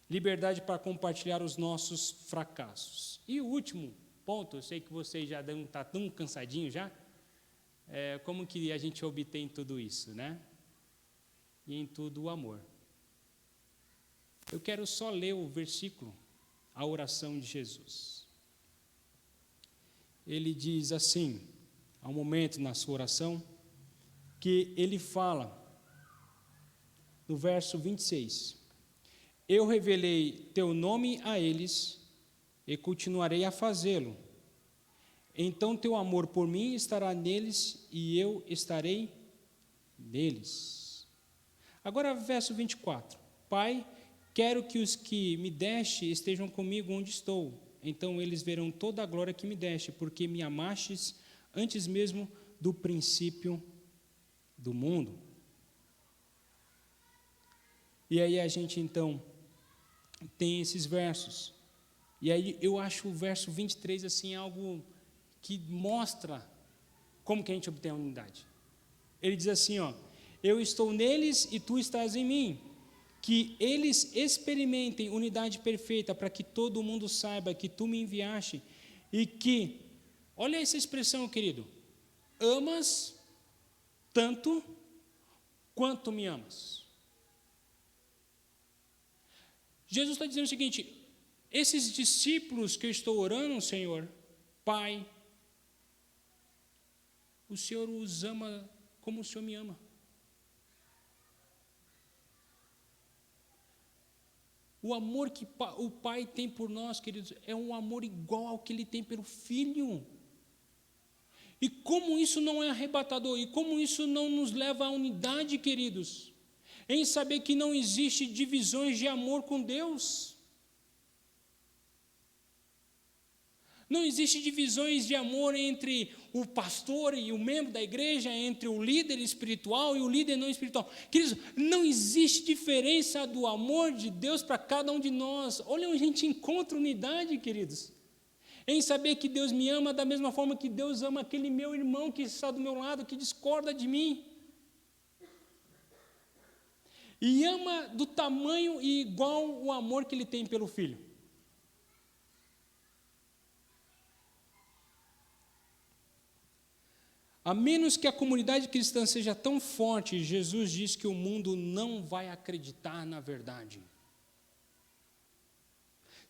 Liberdade para compartilhar os nossos fracassos. E o último ponto, eu sei que vocês já estão tão cansadinhos já, como que a gente obtém tudo isso, né? E em tudo o amor. Eu quero só ler o versículo, a oração de Jesus. Ele diz assim, há um momento na sua oração, que ele fala, no verso 26, eu revelei teu nome a eles e continuarei a fazê-lo. Então teu amor por mim estará neles e eu estarei neles. Agora, verso 24. Pai, quero que os que me deste estejam comigo onde estou. Então eles verão toda a glória que me deste, porque me amastes antes mesmo do princípio do mundo. E aí a gente, então, tem esses versos. E aí eu acho o verso 23, assim, algo que mostra como que a gente obtém a unidade. Ele diz assim, eu estou neles e tu estás em mim, que eles experimentem unidade perfeita, para que todo mundo saiba que tu me enviaste, e que, olha essa expressão, querido, amas tanto quanto me amas. Jesus está dizendo o seguinte, esses discípulos que eu estou orando, Senhor, Pai, o Senhor os ama como o Senhor me ama. O amor que o Pai tem por nós, queridos, é um amor igual ao que Ele tem pelo Filho. E como isso não é arrebatador, e como isso não nos leva à unidade, queridos, em saber que não existe divisões de amor com Deus. Não existe divisões de amor entre o pastor e o membro da igreja, entre o líder espiritual e o líder não espiritual. Queridos, não existe diferença do amor de Deus para cada um de nós. Olha onde a gente encontra unidade, queridos. Em saber que Deus me ama da mesma forma que Deus ama aquele meu irmão que está do meu lado, que discorda de mim. E ama do tamanho e igual o amor que Ele tem pelo Filho. A menos que a comunidade cristã seja tão forte, Jesus diz que o mundo não vai acreditar na verdade.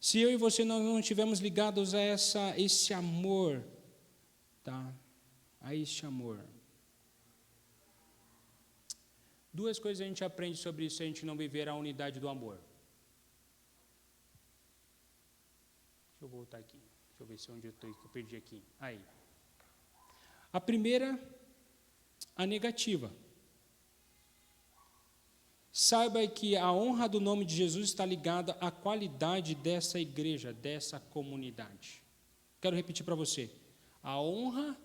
Se eu e você não estivermos ligados a esse amor, tá? A este amor. Duas coisas a gente aprende sobre isso se a gente não viver a unidade do amor. Deixa eu voltar aqui. Deixa eu ver se onde eu estou, que eu perdi aqui. Aí. A primeira, a negativa. Saiba que a honra do nome de Jesus está ligada à qualidade dessa igreja, dessa comunidade. Quero repetir para você. A honra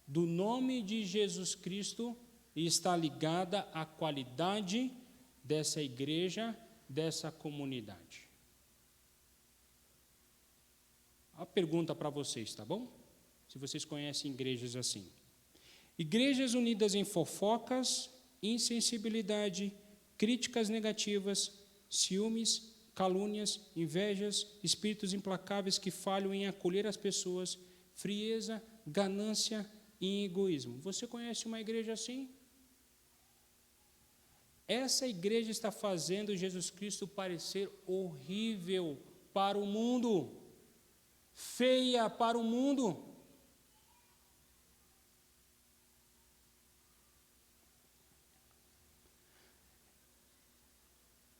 do nome de Jesus Cristo está ligada à qualidade dessa igreja, dessa comunidade. A pergunta para vocês, tá bom? Se vocês conhecem igrejas assim. Igrejas unidas em fofocas, insensibilidade, críticas negativas, ciúmes, calúnias, invejas, espíritos implacáveis que falham em acolher as pessoas, frieza, ganância e egoísmo. Você conhece uma igreja assim? Essa igreja está fazendo Jesus Cristo parecer horrível para o mundo, feia para o mundo.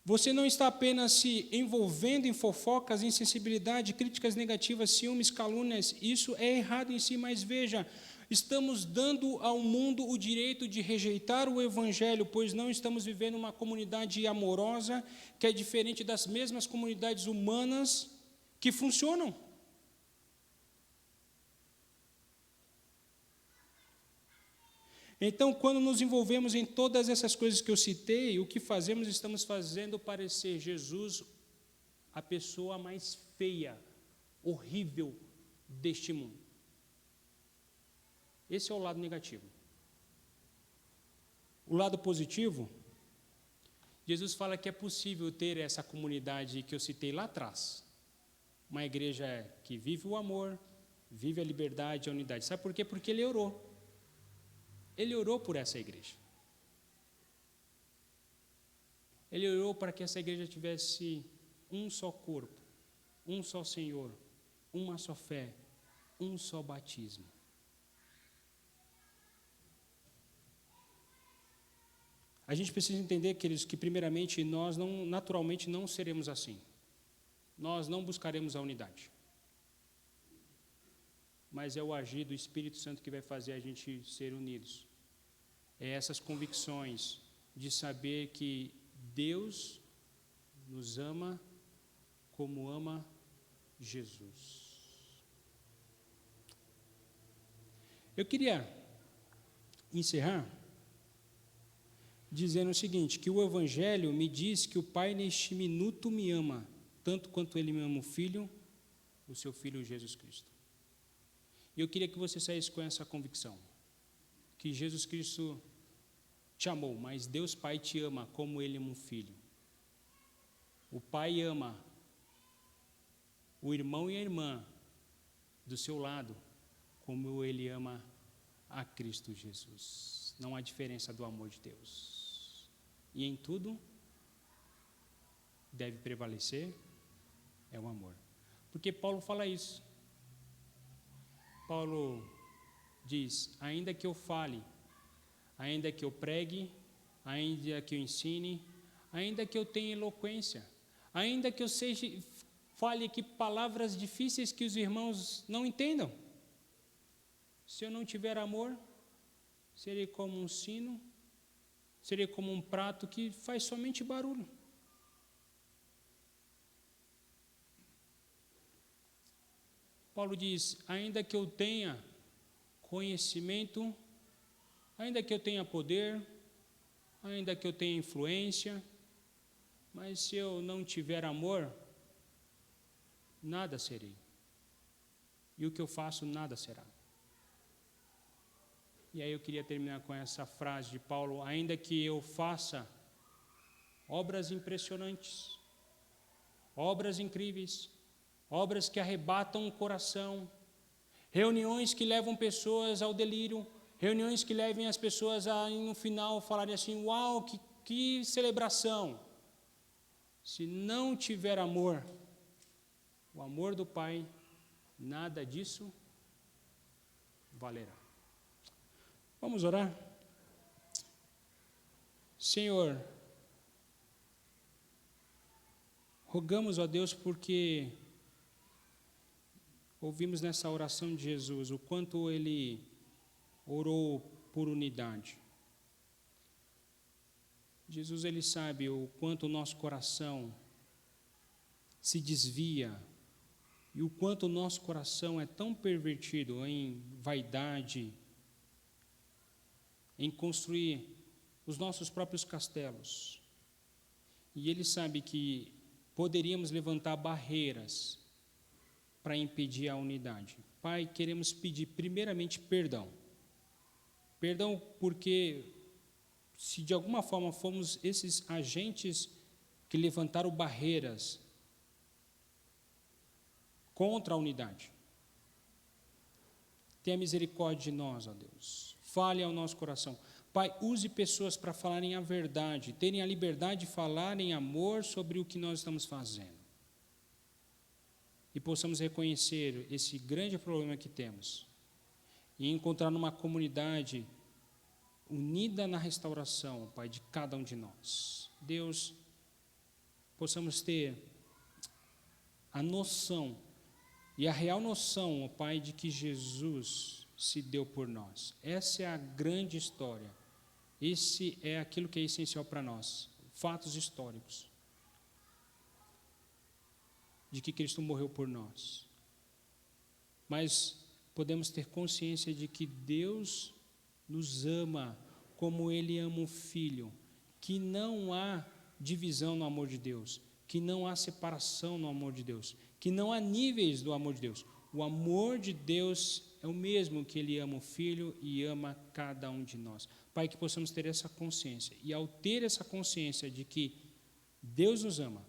Você não está apenas se envolvendo em fofocas, insensibilidade, críticas negativas, ciúmes, calúnias. Isso é errado em si, mas veja, estamos dando ao mundo o direito de rejeitar o Evangelho, pois não estamos vivendo uma comunidade amorosa que é diferente das mesmas comunidades humanas que funcionam. Então, quando nos envolvemos em todas essas coisas que eu citei, o que fazemos, estamos fazendo parecer Jesus a pessoa mais feia, horrível deste mundo. Esse é o lado negativo. O lado positivo, Jesus fala que é possível ter essa comunidade que eu citei lá atrás. Uma igreja que vive o amor, vive a liberdade, a unidade. Sabe por quê? Porque Ele orou. Ele orou por essa igreja. Ele orou para que essa igreja tivesse um só corpo, um só Senhor, uma só fé, um só batismo. A gente precisa entender, queridos, que primeiramente nós naturalmente não seremos assim. Nós não buscaremos a unidade. Mas é o agir do Espírito Santo que vai fazer a gente ser unidos. É essas convicções de saber que Deus nos ama como ama Jesus. Eu queria encerrar dizendo o seguinte, que o Evangelho me diz que o Pai neste minuto me ama, tanto quanto Ele me ama o Filho, o seu Filho Jesus Cristo. E eu queria que você saísse com essa convicção, que Jesus Cristo te amou, mas Deus Pai te ama como Ele ama o Filho. O Pai ama o irmão e a irmã do seu lado, como Ele ama a Cristo Jesus. Não há diferença do amor de Deus. E em tudo deve prevalecer é o amor. Porque Paulo fala isso. Paulo diz: ainda que eu fale, ainda que eu pregue, ainda que eu ensine, ainda que eu tenha eloquência, ainda que eu fale aqui palavras difíceis que os irmãos não entendam, se eu não tiver amor, serei como um sino, serei como um prato que faz somente barulho. Paulo diz: ainda que eu tenha conhecimento, ainda que eu tenha poder, ainda que eu tenha influência, mas se eu não tiver amor, nada serei. E o que eu faço, nada será. E aí eu queria terminar com essa frase de Paulo: ainda que eu faça obras impressionantes, obras incríveis, obras que arrebatam o coração, reuniões que levam pessoas ao delírio, reuniões que levem as pessoas a, no final, falarem assim: uau, que celebração. Se não tiver amor, o amor do Pai, nada disso valerá. Vamos orar? Senhor, rogamos a Deus porque ouvimos nessa oração de Jesus o quanto Ele orou por unidade. Jesus, Ele sabe o quanto o nosso coração se desvia e o quanto o nosso coração é tão pervertido em vaidade, em construir os nossos próprios castelos. E Ele sabe que poderíamos levantar barreiras para impedir a unidade. Pai, queremos pedir primeiramente perdão. Perdão porque se de alguma forma fomos esses agentes que levantaram barreiras contra a unidade. Tenha misericórdia de nós, ó Deus. Fale ao nosso coração. Pai, use pessoas para falarem a verdade, terem a liberdade de falar em amor sobre o que nós estamos fazendo. E possamos reconhecer esse grande problema que temos e encontrar numa comunidade unida na restauração, Pai, de cada um de nós. Deus, possamos ter a noção e a real noção, ó Pai, de que Jesus se deu por nós. Essa é a grande história. Esse é aquilo que é essencial para nós. Fatos históricos. De que Cristo morreu por nós. Mas podemos ter consciência de que Deus nos ama como Ele ama o Filho. Que não há divisão no amor de Deus. Que não há separação no amor de Deus. Que não há níveis do amor de Deus. O amor de Deus é o mesmo que Ele ama o Filho e ama cada um de nós. Pai, que possamos ter essa consciência. E ao ter essa consciência de que Deus nos ama,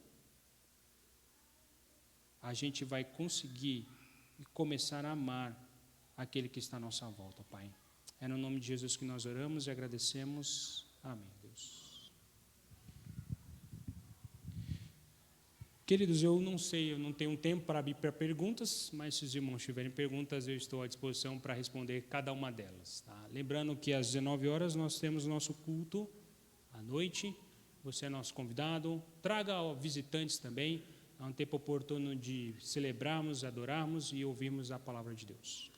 a gente vai conseguir e começar a amar aquele que está à nossa volta, Pai. É no nome de Jesus que nós oramos e agradecemos. Amém, Deus. Queridos, eu não sei, eu não tenho tempo para abrir para perguntas, mas se os irmãos tiverem perguntas, eu estou à disposição para responder cada uma delas. Tá? Lembrando que às 19 horas nós temos nosso culto à noite. Você é nosso convidado. Traga visitantes também. É um tempo oportuno de celebrarmos, adorarmos e ouvirmos a palavra de Deus.